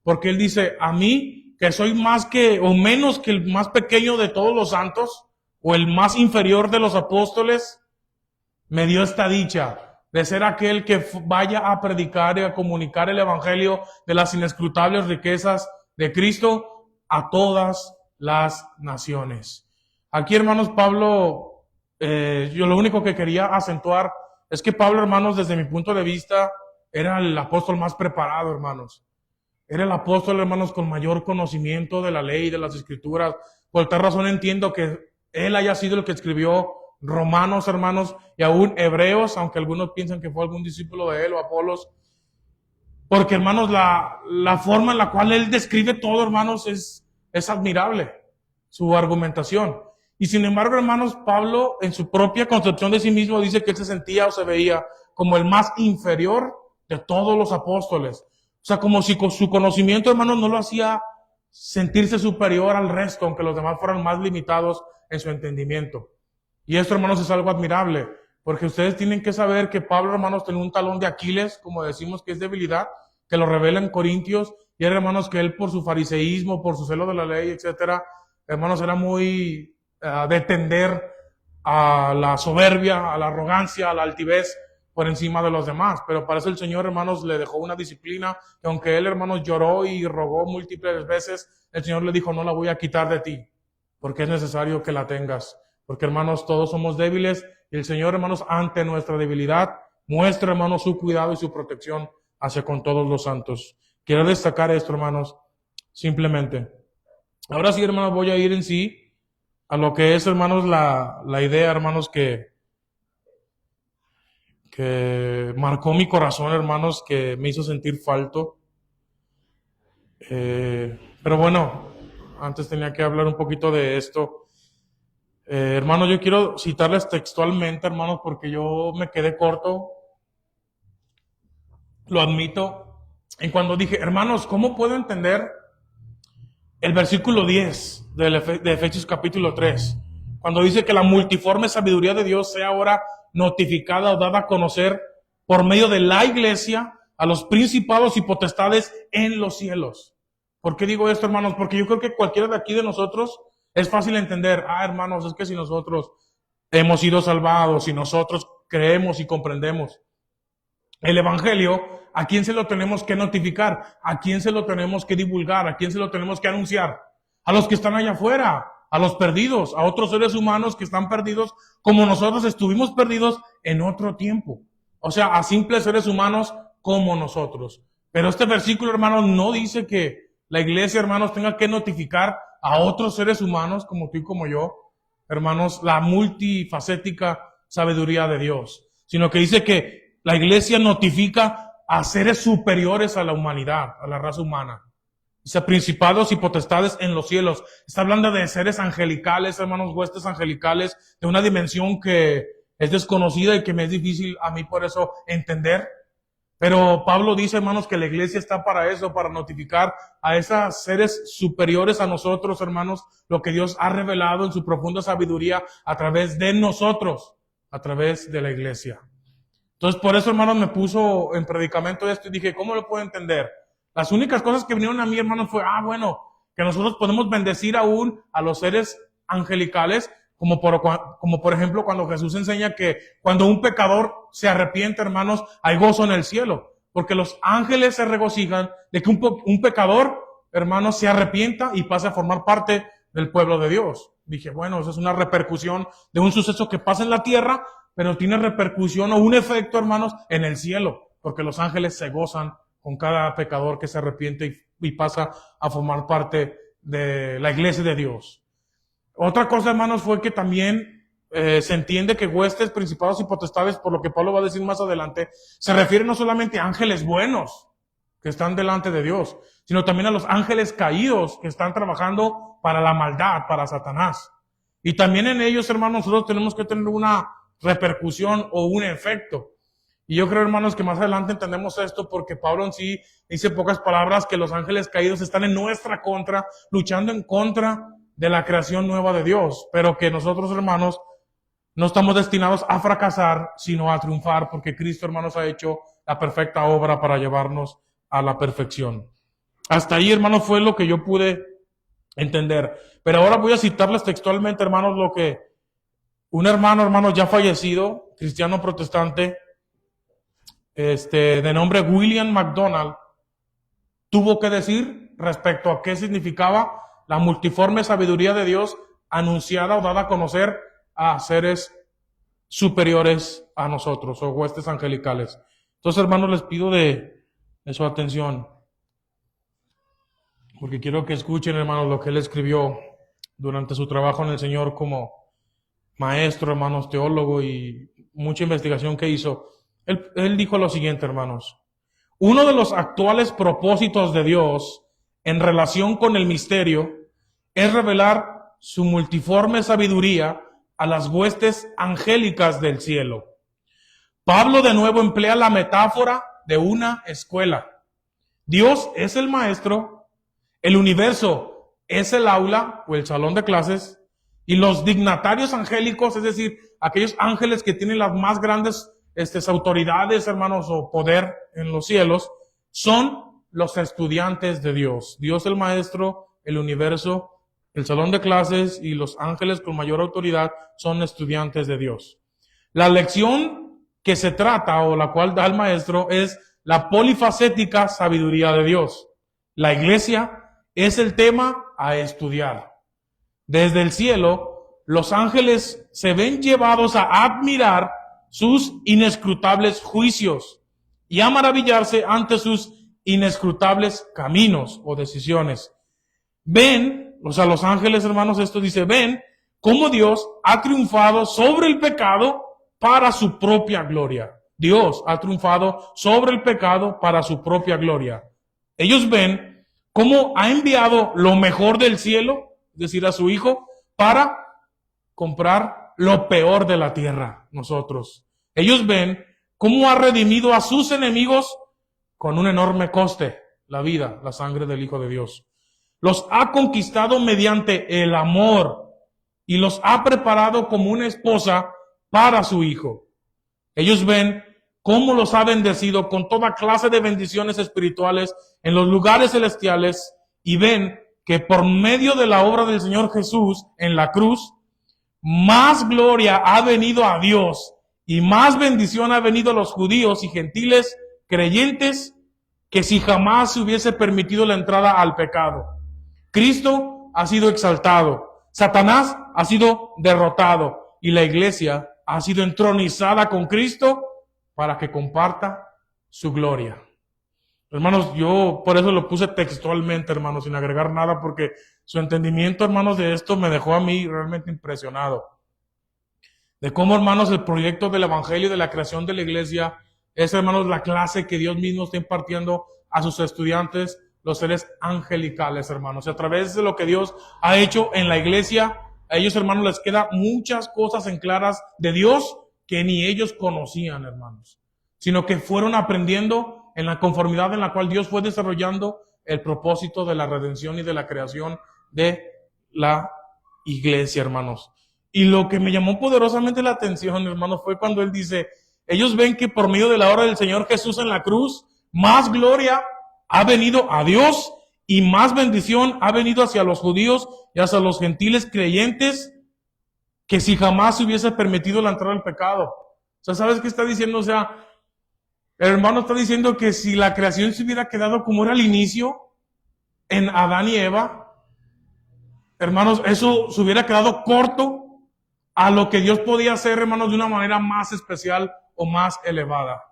Porque él dice, a mí, que soy más que, o menos que el más pequeño de todos los santos, o el más inferior de los apóstoles, me dio esta dicha de ser aquel que vaya a predicar y a comunicar el evangelio de las inescrutables riquezas de Cristo a todas las naciones. Aquí, hermanos, Pablo, yo lo único que quería acentuar es que Pablo, hermanos, desde mi punto de vista, era el apóstol más preparado, hermanos. Era el apóstol, hermanos, con mayor conocimiento de la ley, de las escrituras. Por tal razón entiendo que él haya sido el que escribió Romanos, hermanos, y aún Hebreos, aunque algunos piensan que fue algún discípulo de él o Apolos. Porque, hermanos, la forma en la cual él describe todo, hermanos, es admirable, su argumentación. Y sin embargo, hermanos, Pablo, en su propia concepción de sí mismo, dice que él se sentía o se veía como el más inferior de todos los apóstoles. O sea, como si con su conocimiento, hermanos, no lo hacía sentirse superior al resto, aunque los demás fueran más limitados en su entendimiento. Y esto, hermanos, es algo admirable. Porque ustedes tienen que saber que Pablo, hermanos, tenía un talón de Aquiles, como decimos que es debilidad, que lo revela en Corintios, y era, hermanos, que él por su fariseísmo, por su celo de la ley, etcétera, hermanos, era muy de tender a la soberbia, a la arrogancia, a la altivez por encima de los demás. Pero para eso el Señor, hermanos, le dejó una disciplina que aunque él, hermanos, lloró y rogó múltiples veces, el Señor le dijo, no la voy a quitar de ti, porque es necesario que la tengas. Porque, hermanos, todos somos débiles y el Señor, hermanos, ante nuestra debilidad, muestra, hermanos, su cuidado y su protección hacia con todos los santos. Quiero destacar esto, hermanos, simplemente. Ahora sí, hermanos, voy a ir en sí a lo que es, hermanos, la idea, hermanos, que marcó mi corazón, hermanos, que me hizo sentir falto. Pero bueno, antes tenía que hablar un poquito de esto. Hermanos, yo quiero citarles textualmente, hermanos, porque yo me quedé corto, lo admito, en cuando dije, hermanos, ¿cómo puedo entender el versículo 10 de Efesios capítulo 3? Cuando dice que la multiforme sabiduría de Dios sea ahora notificada o dada a conocer por medio de la iglesia a los principados y potestades en los cielos. ¿Por qué digo esto, hermanos? Porque yo creo que cualquiera de aquí de nosotros es fácil entender, hermanos, es que si nosotros hemos sido salvados, si nosotros creemos y comprendemos el evangelio, ¿a quién se lo tenemos que notificar? ¿A quién se lo tenemos que divulgar? ¿A quién se lo tenemos que anunciar? A los que están allá afuera, a los perdidos, a otros seres humanos que están perdidos como nosotros estuvimos perdidos en otro tiempo. O sea, a simples seres humanos como nosotros. Pero este versículo, hermanos, no dice que la iglesia, hermanos, tenga que notificar a otros seres humanos como tú y como yo, hermanos, la multifacética sabiduría de Dios, sino que dice que la iglesia notifica a seres superiores a la humanidad, a la raza humana. Dice principados y potestades en los cielos. Está hablando de seres angelicales, hermanos, huestes angelicales, de una dimensión que es desconocida y que me es difícil a mí por eso entender. Pero Pablo dice, hermanos, que la iglesia está para eso, para notificar a esos seres superiores a nosotros, hermanos, lo que Dios ha revelado en su profunda sabiduría a través de nosotros, a través de la iglesia. Entonces, por eso, hermanos, me puso en predicamento esto y dije, ¿cómo lo puedo entender? Las únicas cosas que vinieron a mí, hermanos, fue, bueno, que nosotros podemos bendecir aún a los seres angelicales, como por ejemplo cuando Jesús enseña que cuando un pecador se arrepiente, hermanos, hay gozo en el cielo, porque los ángeles se regocijan de que un pecador, hermanos, se arrepienta y pase a formar parte del pueblo de Dios. Dije, bueno, eso es una repercusión de un suceso que pasa en la tierra, pero tiene repercusión o un efecto, hermanos, en el cielo, porque los ángeles se gozan con cada pecador que se arrepiente y pasa a formar parte de la iglesia de Dios. Otra cosa, hermanos, fue que también se entiende que huestes, principados y potestades, por lo que Pablo va a decir más adelante, se refiere no solamente a ángeles buenos que están delante de Dios, sino también a los ángeles caídos que están trabajando para la maldad, para Satanás. Y también en ellos, hermanos, nosotros tenemos que tener una repercusión o un efecto. Y yo creo, hermanos, que más adelante entendemos esto porque Pablo en sí dice pocas palabras que los ángeles caídos están en nuestra contra, luchando en contra de la creación nueva de Dios, pero que nosotros, hermanos, no estamos destinados a fracasar, sino a triunfar, porque Cristo, hermanos, ha hecho la perfecta obra para llevarnos a la perfección. Hasta ahí, hermanos, fue lo que yo pude entender. Pero ahora voy a citarles textualmente, hermanos, lo que un hermano, ya fallecido, cristiano protestante, de nombre William MacDonald, tuvo que decir respecto a qué significaba la multiforme sabiduría de Dios anunciada o dada a conocer a seres superiores a nosotros o huestes angelicales. Entonces, hermanos, les pido de su atención, porque quiero que escuchen, hermanos, lo que él escribió durante su trabajo en el Señor como maestro, hermanos, teólogo y mucha investigación que hizo. Él dijo lo siguiente, hermanos. Uno de los actuales propósitos de Dios en relación con el misterio es revelar su multiforme sabiduría a las huestes angélicas del cielo. Pablo de nuevo emplea la metáfora de una escuela. Dios es el maestro, el universo es el aula o el salón de clases Y los dignatarios angélicos, es decir, aquellos ángeles que tienen las más grandes autoridades, hermanos, o poder en los cielos, son los estudiantes de Dios. Dios el Maestro, el universo, el salón de clases y los ángeles con mayor autoridad son estudiantes de Dios. La lección que se trata o la cual da el Maestro es la polifacética sabiduría de Dios. La iglesia es el tema a estudiar. Desde el cielo, los ángeles se ven llevados a admirar sus inescrutables juicios y a maravillarse ante sus inescrutables caminos o decisiones. Ven, o sea, los ángeles, hermanos, esto dice, ven cómo Dios ha triunfado sobre el pecado para su propia gloria. Dios ha triunfado sobre el pecado para su propia gloria. Ellos ven cómo ha enviado lo mejor del cielo, es decir, a su Hijo, para comprar lo peor de la tierra, nosotros. Ellos ven cómo ha redimido a sus enemigos con un enorme coste, la vida, la sangre del Hijo de Dios. Los ha conquistado mediante el amor y los ha preparado como una esposa para su Hijo. Ellos ven cómo los ha bendecido con toda clase de bendiciones espirituales en los lugares celestiales y ven que por medio de la obra del Señor Jesús en la cruz, más gloria ha venido a Dios y más bendición ha venido a los judíos y gentiles creyentes que si jamás se hubiese permitido la entrada al pecado. Cristo ha sido exaltado, Satanás ha sido derrotado y la iglesia ha sido entronizada con Cristo para que comparta su gloria. Hermanos, yo por eso lo puse textualmente, hermanos, sin agregar nada, porque su entendimiento, hermanos, de esto me dejó a mí realmente impresionado. De cómo, hermanos, el proyecto del evangelio y de la creación de la iglesia es, hermanos, la clase que Dios mismo está impartiendo a sus estudiantes, los seres angelicales, hermanos. Y a través de lo que Dios ha hecho en la iglesia, a ellos, hermanos, les queda muchas cosas en claras de Dios que ni ellos conocían, hermanos, sino que fueron aprendiendo en la conformidad en la cual Dios fue desarrollando el propósito de la redención y de la creación de la iglesia, hermanos. Y lo que me llamó poderosamente la atención, hermanos, fue cuando él dice, ellos ven que por medio de la obra del Señor Jesús en la cruz, más gloria ha venido a Dios y más bendición ha venido hacia los judíos y hacia los gentiles creyentes que si jamás se hubiese permitido la entrada al pecado. O sea, ¿sabes qué está diciendo? O sea, el hermano está diciendo que si la creación se hubiera quedado como era al inicio, en Adán y Eva, hermanos, eso se hubiera quedado corto a lo que Dios podía hacer, hermanos, de una manera más especial o más elevada.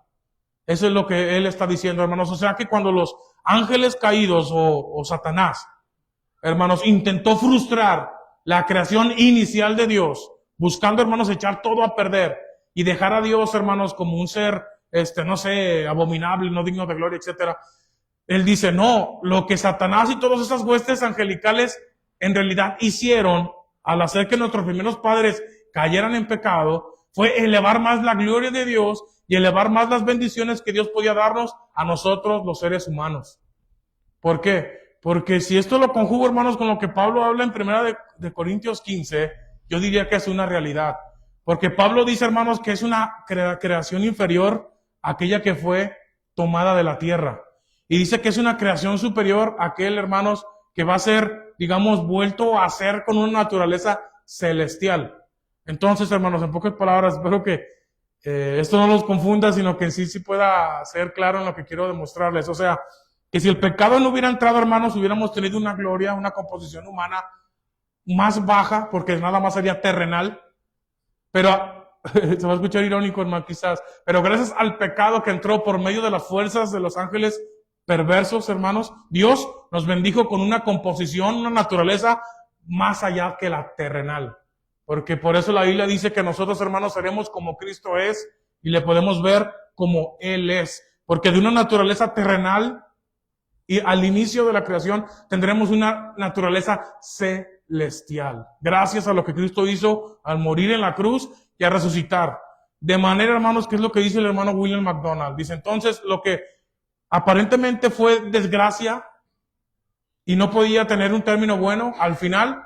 Eso es lo que él está diciendo, hermanos. O sea que cuando los ángeles caídos o Satanás, hermanos, intentó frustrar la creación inicial de Dios, buscando, hermanos, echar todo a perder y dejar a Dios, hermanos, como un ser, no sé, abominable, no digno de gloria, etcétera. Él dice, no, lo que Satanás y todas esas huestes angelicales en realidad hicieron al hacer que nuestros primeros padres cayeran en pecado, fue elevar más la gloria de Dios y elevar más las bendiciones que Dios podía darnos a nosotros, los seres humanos. ¿Por qué? Porque si esto lo conjugo, hermanos, con lo que Pablo habla en 1 de Corintios 15, yo diría que es una realidad. Porque Pablo dice, hermanos, que es una creación inferior a aquella que fue tomada de la tierra. Y dice que es una creación superior a aquel, hermanos, que va a ser, digamos, vuelto a ser con una naturaleza celestial. Entonces, hermanos, en pocas palabras, espero que esto no los confunda, sino que en sí pueda ser claro en lo que quiero demostrarles. O sea, que si el pecado no hubiera entrado, hermanos, hubiéramos tenido una gloria, una composición humana más baja, porque nada más sería terrenal. Pero, se va a escuchar irónico, hermano, quizás, pero gracias al pecado que entró por medio de las fuerzas de los ángeles perversos, hermanos, Dios nos bendijo con una composición, una naturaleza más allá que la terrenal. Porque por eso la Biblia dice que nosotros, hermanos, seremos como Cristo es y le podemos ver como Él es. Porque de una naturaleza terrenal y al inicio de la creación tendremos una naturaleza celestial. Gracias a lo que Cristo hizo al morir en la cruz y a resucitar. De manera, hermanos, que es lo que dice el hermano William MacDonald. Dice, entonces, lo que aparentemente fue desgracia y no podía tener un término bueno, al final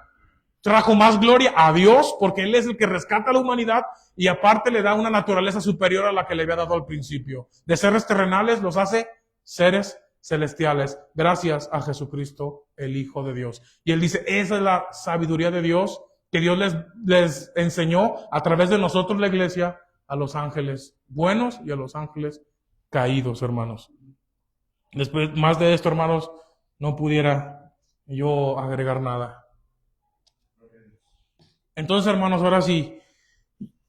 trajo más gloria a Dios, porque Él es el que rescata a la humanidad y aparte le da una naturaleza superior a la que le había dado al principio. De seres terrenales los hace seres celestiales, gracias a Jesucristo, el Hijo de Dios. Y Él dice, esa es la sabiduría de Dios, que Dios les enseñó a través de nosotros, la iglesia, a los ángeles buenos y a los ángeles caídos, hermanos. Después, más de esto, hermanos, no pudiera yo agregar nada. Entonces, hermanos, ahora sí,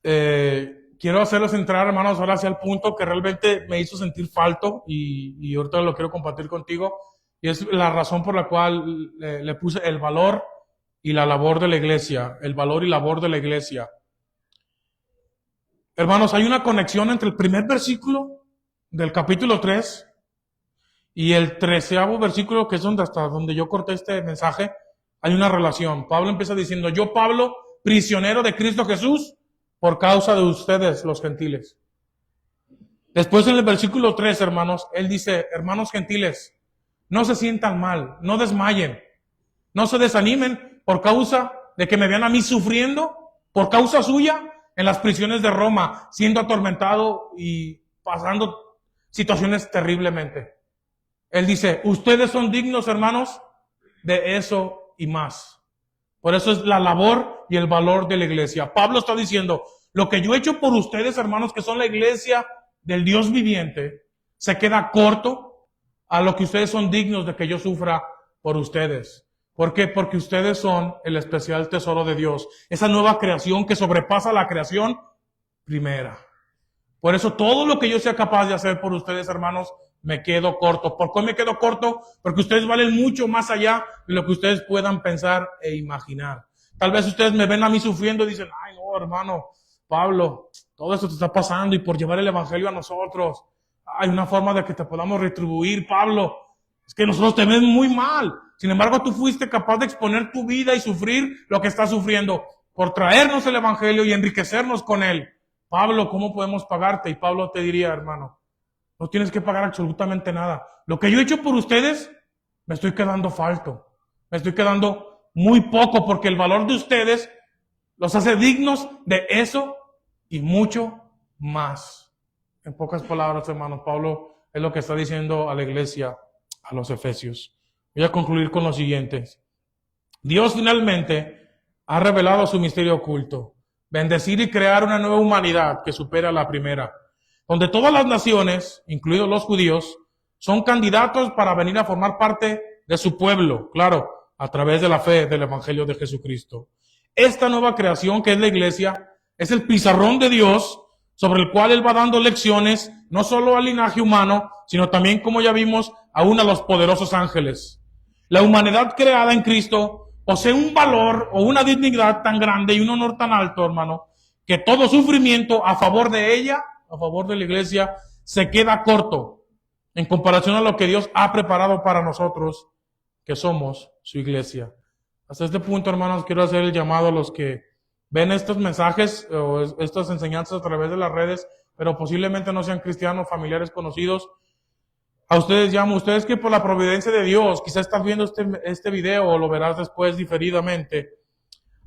quiero hacerlos entrar, hermanos, ahora sí al punto que realmente me hizo sentir falto y ahorita lo quiero compartir contigo. Y es la razón por la cual le puse el valor y la labor de la iglesia. El valor y labor de la iglesia. Hermanos, hay una conexión entre el primer versículo del capítulo 3 y el 13º versículo, que es hasta donde yo corté este mensaje. Hay una relación. Pablo empieza diciendo, yo, Pablo, prisionero de Cristo Jesús, por causa de ustedes, los gentiles. Después en el versículo 3, hermanos, él dice, hermanos gentiles, no se sientan mal, no desmayen, no se desanimen por causa de que me vean a mí sufriendo, por causa suya, en las prisiones de Roma, siendo atormentado y pasando situaciones terriblemente. Él dice, ustedes son dignos, hermanos, de eso y más. Por eso es la labor y el valor de la iglesia. Pablo está diciendo, lo que yo he hecho por ustedes, hermanos, que son la iglesia del Dios viviente, se queda corto a lo que ustedes son dignos de que yo sufra por ustedes. ¿Por qué? Porque ustedes son el especial tesoro de Dios. Esa nueva creación que sobrepasa la creación primera. Por eso todo lo que yo sea capaz de hacer por ustedes, hermanos, me quedo corto. ¿Por qué me quedo corto? Porque ustedes valen mucho más allá de lo que ustedes puedan pensar e imaginar. Tal vez ustedes me ven a mí sufriendo y dicen, ay no, hermano, Pablo, todo esto te está pasando y por llevar el evangelio a nosotros, hay una forma de que te podamos retribuir, Pablo. Es que nosotros te ven muy mal. Sin embargo, tú fuiste capaz de exponer tu vida y sufrir lo que estás sufriendo por traernos el evangelio y enriquecernos con él. Pablo, ¿cómo podemos pagarte? Y Pablo te diría, hermano, no tienes que pagar absolutamente nada. Lo que yo he hecho por ustedes, me estoy quedando falto. Me estoy quedando muy poco porque el valor de ustedes los hace dignos de eso y mucho más. En pocas palabras, hermanos, Pablo es lo que está diciendo a la iglesia, a los efesios. Voy a concluir con lo siguiente. Dios finalmente ha revelado su misterio oculto. Bendecir y crear una nueva humanidad que supera la primera, donde todas las naciones, incluidos los judíos, son candidatos para venir a formar parte de su pueblo, claro, a través de la fe del Evangelio de Jesucristo. Esta nueva creación que es la iglesia es el pizarrón de Dios sobre el cual Él va dando lecciones, no solo al linaje humano, sino también, como ya vimos, aún a los poderosos ángeles. La humanidad creada en Cristo posee un valor o una dignidad tan grande y un honor tan alto, hermano, que todo sufrimiento a favor de ella, a favor de la iglesia, se queda corto en comparación a lo que Dios ha preparado para nosotros, que somos su iglesia. Hasta este punto, hermanos, quiero hacer el llamado a los que ven estos mensajes o estas enseñanzas a través de las redes, pero posiblemente no sean cristianos, familiares, conocidos. A ustedes llamo, ustedes que por la providencia de Dios, quizás estás viendo este video o lo verás después diferidamente.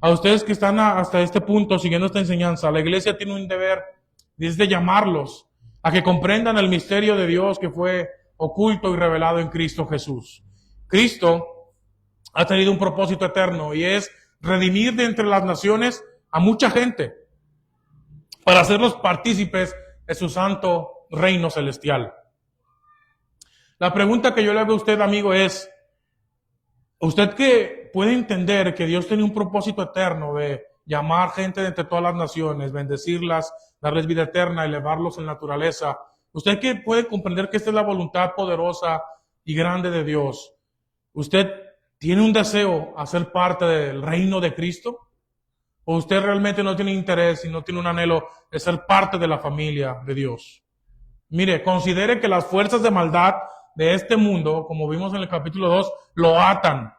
A ustedes que están hasta este punto siguiendo esta enseñanza, la iglesia tiene un deber, es de llamarlos a que comprendan el misterio de Dios que fue oculto y revelado en Cristo Jesús. Cristo ha tenido un propósito eterno y es redimir de entre las naciones a mucha gente para hacerlos partícipes de su santo reino celestial. La pregunta que yo le hago a usted, amigo, es, ¿usted que puede entender que Dios tiene un propósito eterno de llamar gente de entre todas las naciones, bendecirlas, darles vida eterna, elevarlos en naturaleza? ¿Usted que puede comprender que esta es la voluntad poderosa y grande de Dios? ¿Usted tiene un deseo a ser parte del reino de Cristo? ¿O usted realmente no tiene interés y no tiene un anhelo de ser parte de la familia de Dios? Mire, considere que las fuerzas de maldad de este mundo, como vimos en el capítulo 2, lo atan.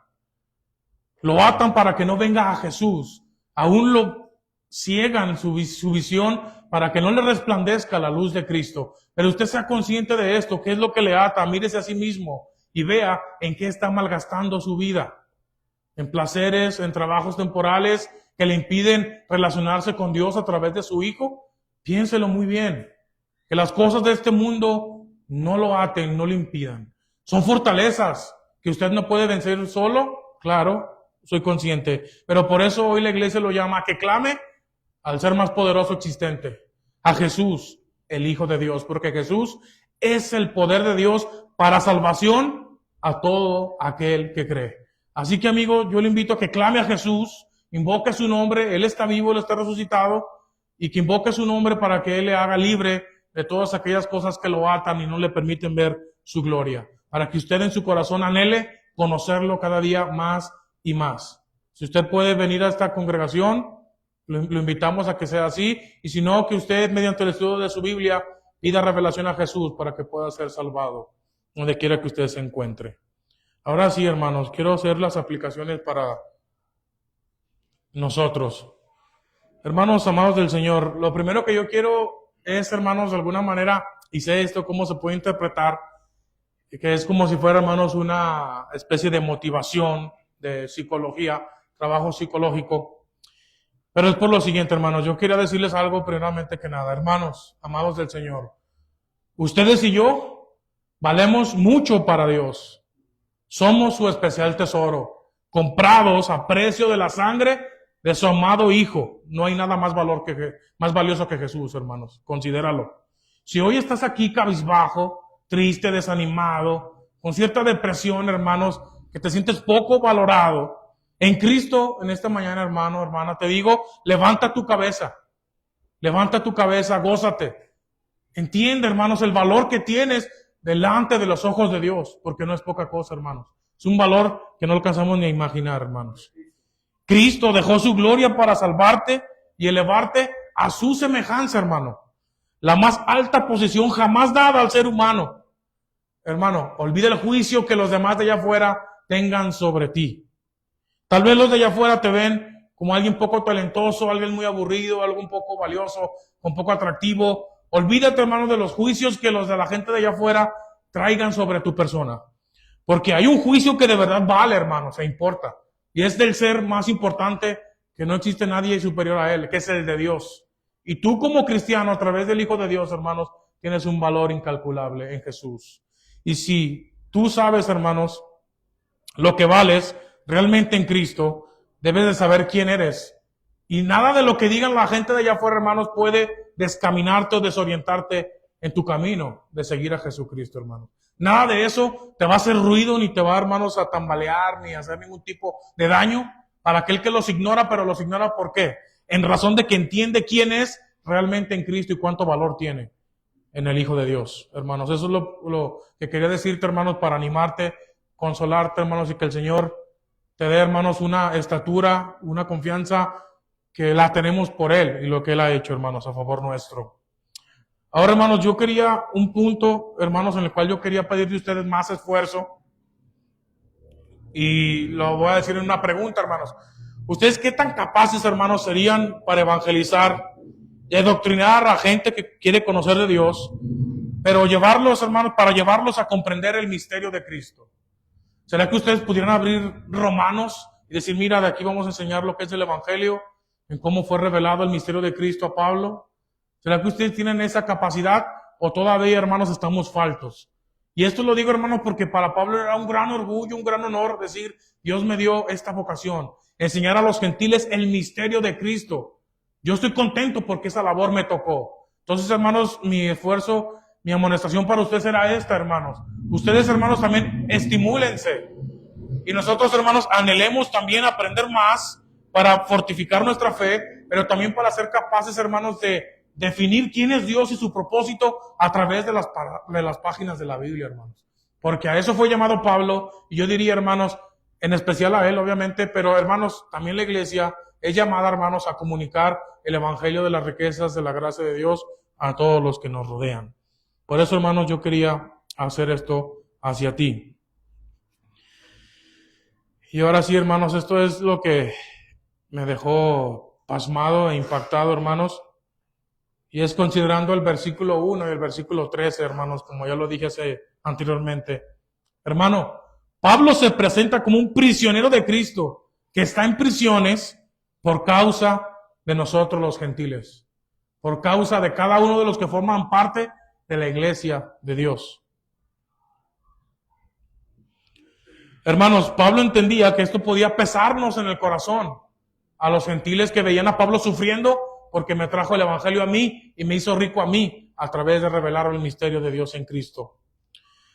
Lo atan para que no venga a Jesús. Aún lo ciegan su visión para que no le resplandezca la luz de Cristo. Pero usted sea consciente de esto, ¿qué es lo que le ata? Mírese a sí mismo y vea en qué está malgastando su vida. en placeres, en trabajos temporales que le impiden relacionarse con Dios a través de su Hijo, piénselo muy bien. Que las cosas de este mundo no lo aten, no lo impidan. Son fortalezas que usted no puede vencer solo, claro, soy consciente. Pero por eso hoy la iglesia lo llama a que clame al ser más poderoso existente, a Jesús, el Hijo de Dios, porque Jesús es el poder de Dios para salvación a todo aquel que cree. Así que, amigo, yo le invito a que clame a Jesús, invoque su nombre, Él está vivo, Él está resucitado, y que invoque su nombre para que Él le haga libre de todas aquellas cosas que lo atan y no le permiten ver su gloria, para que usted en su corazón anhele conocerlo cada día más y más. Si usted puede venir a esta congregación, lo invitamos a que sea así, y si no, que usted mediante el estudio de su Biblia pida revelación a Jesús para que pueda ser salvado, donde quiera que usted se encuentre. Ahora sí, hermanos, quiero hacer las aplicaciones para nosotros. Hermanos amados del Señor, lo primero que yo quiero es, hermanos, de alguna manera, y sé esto cómo se puede interpretar, que es como si fuera, hermanos, una especie de motivación, de psicología, trabajo psicológico. Pero es por lo siguiente, hermanos, yo quería decirles algo primeramente que nada. Hermanos, amados del Señor, ustedes y yo valemos mucho para Dios. Somos su especial tesoro, comprados a precio de la sangre de su amado Hijo. No hay nada más más valioso que Jesús, hermanos. Considéralo. Si hoy estás aquí cabizbajo, triste, desanimado, con cierta depresión, hermanos, que te sientes poco valorado, en Cristo, en esta mañana, hermano, hermana, te digo, levanta tu cabeza, gózate. Entiende, hermanos, el valor que tienes delante de los ojos de Dios, porque no es poca cosa, hermanos. Es un valor que no alcanzamos ni a imaginar, hermanos. Cristo dejó su gloria para salvarte y elevarte a su semejanza, hermano. La más alta posición jamás dada al ser humano. Hermano, olvida el juicio que los demás de allá afuera tengan sobre ti. Tal vez los de allá afuera te ven como alguien poco talentoso, alguien muy aburrido, algo un poco valioso, un poco atractivo. Olvídate, hermano, de los juicios que los de la gente de allá afuera traigan sobre tu persona. Porque hay un juicio que de verdad vale, hermano, se importa. Y es del ser más importante, que no existe nadie superior a él, que es el de Dios. Y tú como cristiano, a través del Hijo de Dios, hermanos, tienes un valor incalculable en Jesús. Y si tú sabes, hermanos, lo que vales realmente en Cristo, debes de saber quién eres. Y nada de lo que digan la gente de allá afuera, hermanos, puede descaminarte o desorientarte en tu camino de seguir a Jesucristo, hermanos. Nada de eso te va a hacer ruido, ni te va, hermanos, a tambalear, ni a hacer ningún tipo de daño para aquel que los ignora, pero los ignora ¿por qué? En razón de que entiende quién es realmente en Cristo y cuánto valor tiene en el Hijo de Dios, hermanos. Eso es lo que quería decirte, hermanos, para animarte, consolarte, hermanos, y que el Señor te dé, hermanos, una estatura, una confianza que la tenemos por Él y lo que Él ha hecho, hermanos, a favor nuestro. Ahora, hermanos, yo quería un punto, hermanos, en el cual yo quería pedir de ustedes más esfuerzo. Y lo voy a decir en una pregunta, hermanos. ¿Ustedes qué tan capaces, hermanos, serían para evangelizar y adoctrinar a gente que quiere conocer de Dios, pero llevarlos, hermanos, para llevarlos a comprender el misterio de Cristo? ¿Será que ustedes pudieran abrir Romanos y decir, mira, de aquí vamos a enseñar lo que es el Evangelio, en cómo fue revelado el misterio de Cristo a Pablo? ¿Será que ustedes tienen esa capacidad o todavía, hermanos, estamos faltos? Y esto lo digo, hermanos, porque para Pablo era un gran orgullo, un gran honor decir, Dios me dio esta vocación, enseñar a los gentiles el misterio de Cristo. Yo estoy contento porque esa labor me tocó. Entonces, hermanos, mi esfuerzo, mi amonestación para ustedes era esta, hermanos. Ustedes, hermanos, también estimúlense. Y nosotros, hermanos, anhelemos también aprender más para fortificar nuestra fe, pero también para ser capaces, hermanos, de definir quién es Dios y su propósito a través de las páginas de la Biblia, hermanos. Porque a eso fue llamado Pablo, y yo diría, hermanos, en especial a él, obviamente, pero hermanos, también la iglesia es llamada, hermanos, a comunicar el evangelio de las riquezas de la gracia de Dios a todos los que nos rodean. Por eso, hermanos, yo quería hacer esto hacia ti. Y ahora sí, hermanos, esto es lo que me dejó pasmado e impactado, hermanos. Y es considerando el versículo 1 y el versículo 13, hermanos, como ya lo dije anteriormente. Hermano, Pablo se presenta como un prisionero de Cristo, que está en prisiones por causa de nosotros los gentiles, por causa de cada uno de los que forman parte de la iglesia de Dios. Hermanos, Pablo entendía que esto podía pesarnos en el corazón a los gentiles que veían a Pablo sufriendo porque me trajo el evangelio a mí y me hizo rico a mí a través de revelar el misterio de Dios en Cristo.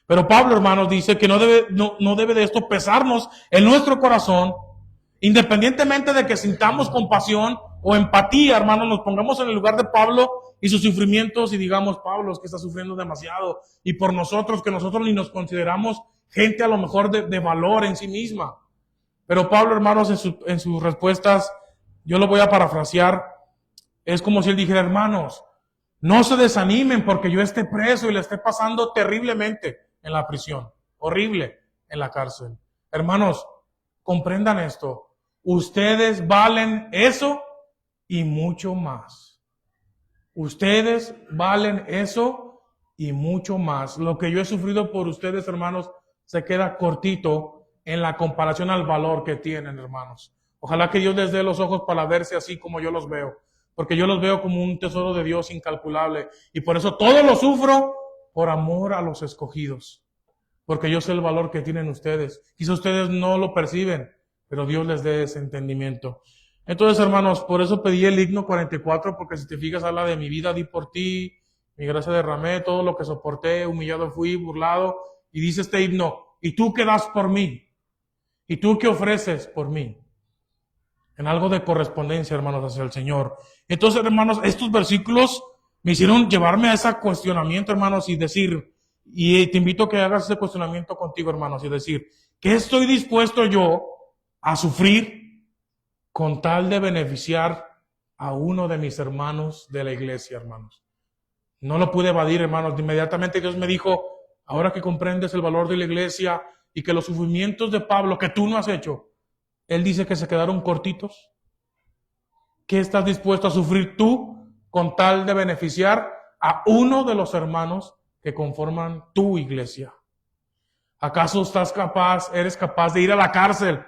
Pero Pablo, hermanos, dice que no debe de esto pesarnos en nuestro corazón, independientemente de que sintamos compasión o empatía, hermanos, nos pongamos en el lugar de Pablo y sus sufrimientos y digamos, Pablo es que está sufriendo demasiado, y por nosotros, que nosotros ni nos consideramos gente a lo mejor de valor en sí misma. Pero Pablo, hermanos, en sus respuestas, yo lo voy a parafrasear, es como si él dijera, hermanos, no se desanimen porque yo esté preso y le esté pasando terriblemente en la prisión, horrible en la cárcel. Hermanos, comprendan esto, ustedes valen eso y mucho más. Ustedes valen eso y mucho más. Lo que yo he sufrido por ustedes, hermanos, se queda cortito en la comparación al valor que tienen, hermanos. Ojalá que Dios les dé los ojos para verse así como yo los veo, porque yo los veo como un tesoro de Dios incalculable, y por eso todo lo sufro por amor a los escogidos, porque yo sé el valor que tienen ustedes. Quizá ustedes no lo perciben, pero Dios les dé ese entendimiento. Entonces, hermanos, por eso pedí el himno 44, porque si te fijas, habla de mi vida di por ti, mi gracia derramé, todo lo que soporté, humillado fui, burlado, y dice este himno, ¿y tú qué das por mí? ¿Y tú qué ofreces por mí? En algo de correspondencia, hermanos, hacia el Señor. Entonces, hermanos, estos versículos me hicieron llevarme a ese cuestionamiento, hermanos, y decir, y te invito a que hagas ese cuestionamiento contigo, hermanos, y decir, ¿qué estoy dispuesto yo a sufrir con tal de beneficiar a uno de mis hermanos de la iglesia, hermanos? No lo pude evadir, hermanos. Inmediatamente Dios me dijo, ahora que comprendes el valor de la iglesia y que los sufrimientos de Pablo que tú no has hecho, él dice que se quedaron cortitos. ¿Qué estás dispuesto a sufrir tú con tal de beneficiar a uno de los hermanos que conforman tu iglesia? ¿Acaso eres capaz de ir a la cárcel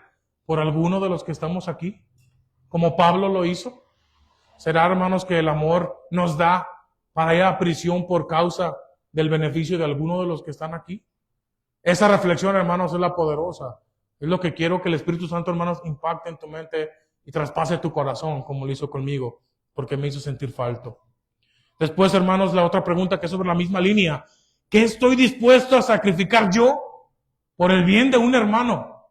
por alguno de los que estamos aquí? Como Pablo lo hizo. ¿Será, hermanos, que el amor nos da para ir a prisión por causa del beneficio de alguno de los que están aquí? Esa reflexión, hermanos, es la poderosa. Es lo que quiero que el Espíritu Santo, hermanos, impacte en tu mente y traspase tu corazón, como lo hizo conmigo, porque me hizo sentir falto. Después, hermanos, la otra pregunta que es sobre la misma línea. ¿Qué estoy dispuesto a sacrificar yo por el bien de un hermano?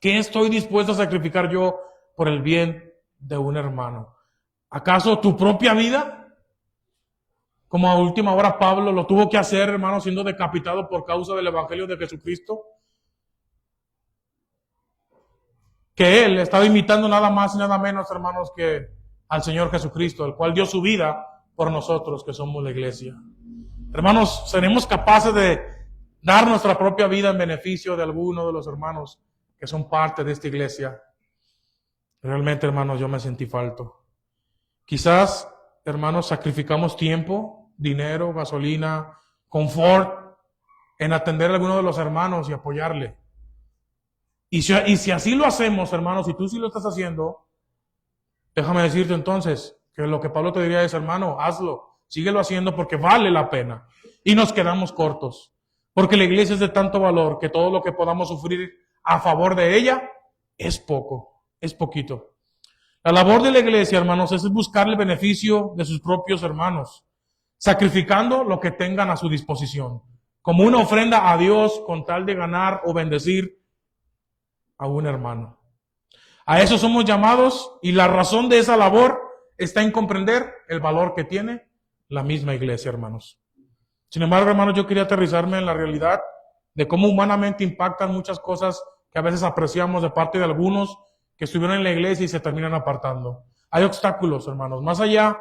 ¿Qué estoy dispuesto a sacrificar yo por el bien de un hermano? ¿Acaso tu propia vida? Como a última hora Pablo lo tuvo que hacer, hermano, siendo decapitado por causa del Evangelio de Jesucristo. Que él estaba imitando nada más y nada menos, hermanos, que al Señor Jesucristo, el cual dio su vida por nosotros, que somos la iglesia. Hermanos, ¿seremos capaces de dar nuestra propia vida en beneficio de alguno de los hermanos que son parte de esta iglesia? Realmente, hermanos, yo me sentí falto. Quizás, hermanos, sacrificamos tiempo, dinero, gasolina, confort en atender a alguno de los hermanos y apoyarle. Y si así lo hacemos, hermanos, si tú sí lo estás haciendo, déjame decirte entonces que lo que Pablo te diría es, hermano, hazlo, síguelo haciendo porque vale la pena. Y nos quedamos cortos, porque la iglesia es de tanto valor que todo lo que podamos sufrir a favor de ella es poco, es poquito. La labor de la iglesia, hermanos, es buscar el beneficio de sus propios hermanos, sacrificando lo que tengan a su disposición, como una ofrenda a Dios con tal de ganar o bendecir a un hermano. A eso somos llamados, y la razón de esa labor está en comprender el valor que tiene la misma iglesia, hermanos. Sin embargo, hermanos, yo quería aterrizarme en la realidad de cómo humanamente impactan muchas cosas que a veces apreciamos de parte de algunos que estuvieron en la iglesia y se terminan apartando. Hay obstáculos, hermanos, más allá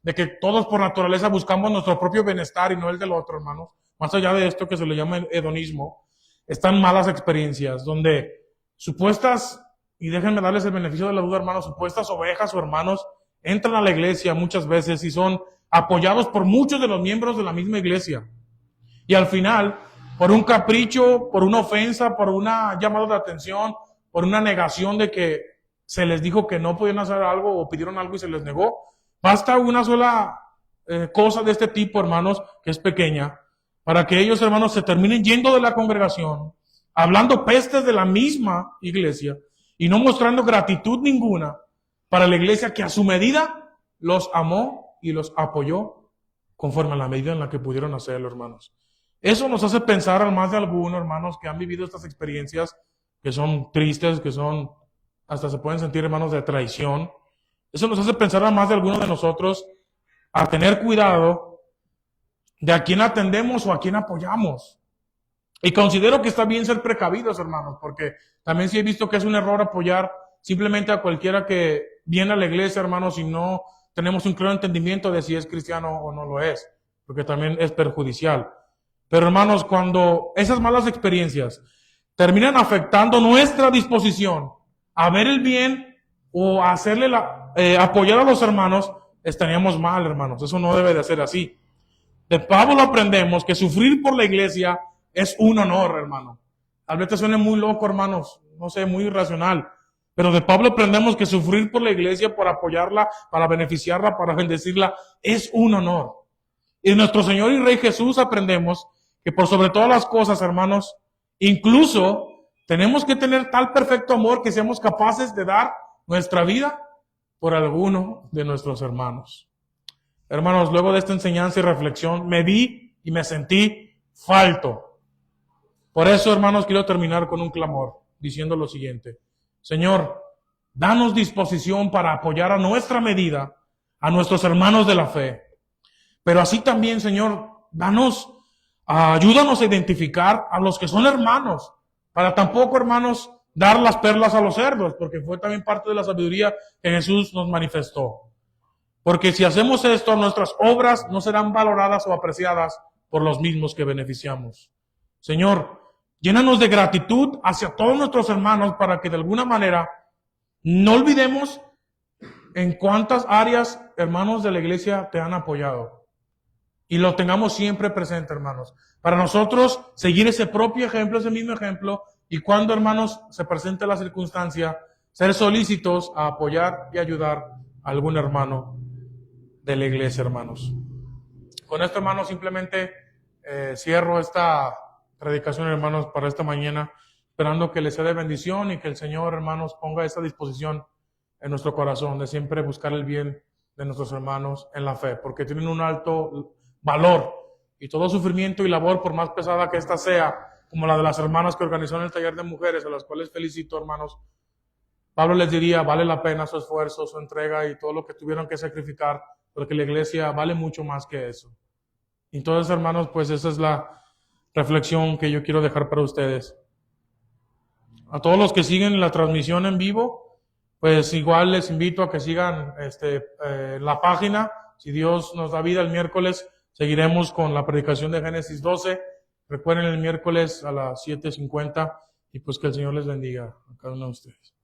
de que todos por naturaleza buscamos nuestro propio bienestar y no el del otro, hermanos. Más allá de esto que se le llama hedonismo, están malas experiencias donde supuestas, y déjenme darles el beneficio de la duda, hermanos, supuestas ovejas o hermanos entran a la iglesia muchas veces y son apoyados por muchos de los miembros de la misma iglesia. Y al final, por un capricho, por una ofensa, por una llamada de atención, por una negación de que se les dijo que no podían hacer algo o pidieron algo y se les negó. Basta una sola cosa de este tipo, hermanos, que es pequeña, para que ellos, hermanos, se terminen yendo de la congregación, hablando pestes de la misma iglesia y no mostrando gratitud ninguna para la iglesia que a su medida los amó y los apoyó conforme a la medida en la que pudieron hacerlo, hermanos. Eso nos hace pensar a más de algunos, hermanos, que han vivido estas experiencias que son tristes, que son, hasta se pueden sentir, hermanos, de traición. Eso nos hace pensar a más de algunos de nosotros a tener cuidado de a quién atendemos o a quién apoyamos. Y considero que está bien ser precavidos, hermanos, porque también sí he visto que es un error apoyar simplemente a cualquiera que viene a la iglesia, hermanos, y no tenemos un claro entendimiento de si es cristiano o no lo es, porque también es perjudicial. Pero, hermanos, cuando esas malas experiencias terminan afectando nuestra disposición a ver el bien o a hacerle apoyar a los hermanos, estaríamos mal, hermanos. Eso no debe de ser así. De Pablo aprendemos que sufrir por la iglesia es un honor, hermano. Tal vez te suene muy loco, hermanos, no sé, muy irracional. Pero de Pablo aprendemos que sufrir por la iglesia, por apoyarla, para beneficiarla, para bendecirla, es un honor. Y de nuestro Señor y Rey Jesús aprendemos que por sobre todas las cosas, hermanos, incluso tenemos que tener tal perfecto amor que seamos capaces de dar nuestra vida por alguno de nuestros hermanos. Hermanos, luego de esta enseñanza y reflexión, me vi y me sentí falto. Por eso, hermanos, quiero terminar con un clamor, diciendo lo siguiente. Señor, danos disposición para apoyar a nuestra medida a nuestros hermanos de la fe. Pero así también, Señor, ayúdanos a identificar a los que son hermanos, para tampoco, hermanos, dar las perlas a los cerdos, porque fue también parte de la sabiduría que Jesús nos manifestó. Porque si hacemos esto, nuestras obras no serán valoradas o apreciadas por los mismos que beneficiamos. Señor, llénanos de gratitud hacia todos nuestros hermanos para que de alguna manera no olvidemos en cuántas áreas, hermanos de la iglesia, te han apoyado. Y lo tengamos siempre presente, hermanos. Para nosotros, seguir ese propio ejemplo, ese mismo ejemplo, y cuando, hermanos, se presente la circunstancia, ser solícitos a apoyar y ayudar a algún hermano de la iglesia, hermanos. Con esto, hermanos, simplemente cierro esta predicación, hermanos, para esta mañana, esperando que les sea de bendición y que el Señor, hermanos, ponga esa disposición en nuestro corazón de siempre buscar el bien de nuestros hermanos en la fe, porque tienen un alto valor y todo sufrimiento y labor, por más pesada que ésta sea, como la de las hermanas que organizaron el taller de mujeres, a las cuales felicito, hermanos, Pablo les diría, vale la pena su esfuerzo, su entrega y todo lo que tuvieron que sacrificar, porque la iglesia vale mucho más que eso. Entonces, hermanos, pues esa es la reflexión que yo quiero dejar para ustedes. A todos los que siguen la transmisión en vivo, pues igual les invito a que sigan la página. Si Dios nos da vida el miércoles, seguiremos con la predicación de Génesis 12. Recuerden el miércoles a las 7:50 y pues que el Señor les bendiga a cada uno de ustedes.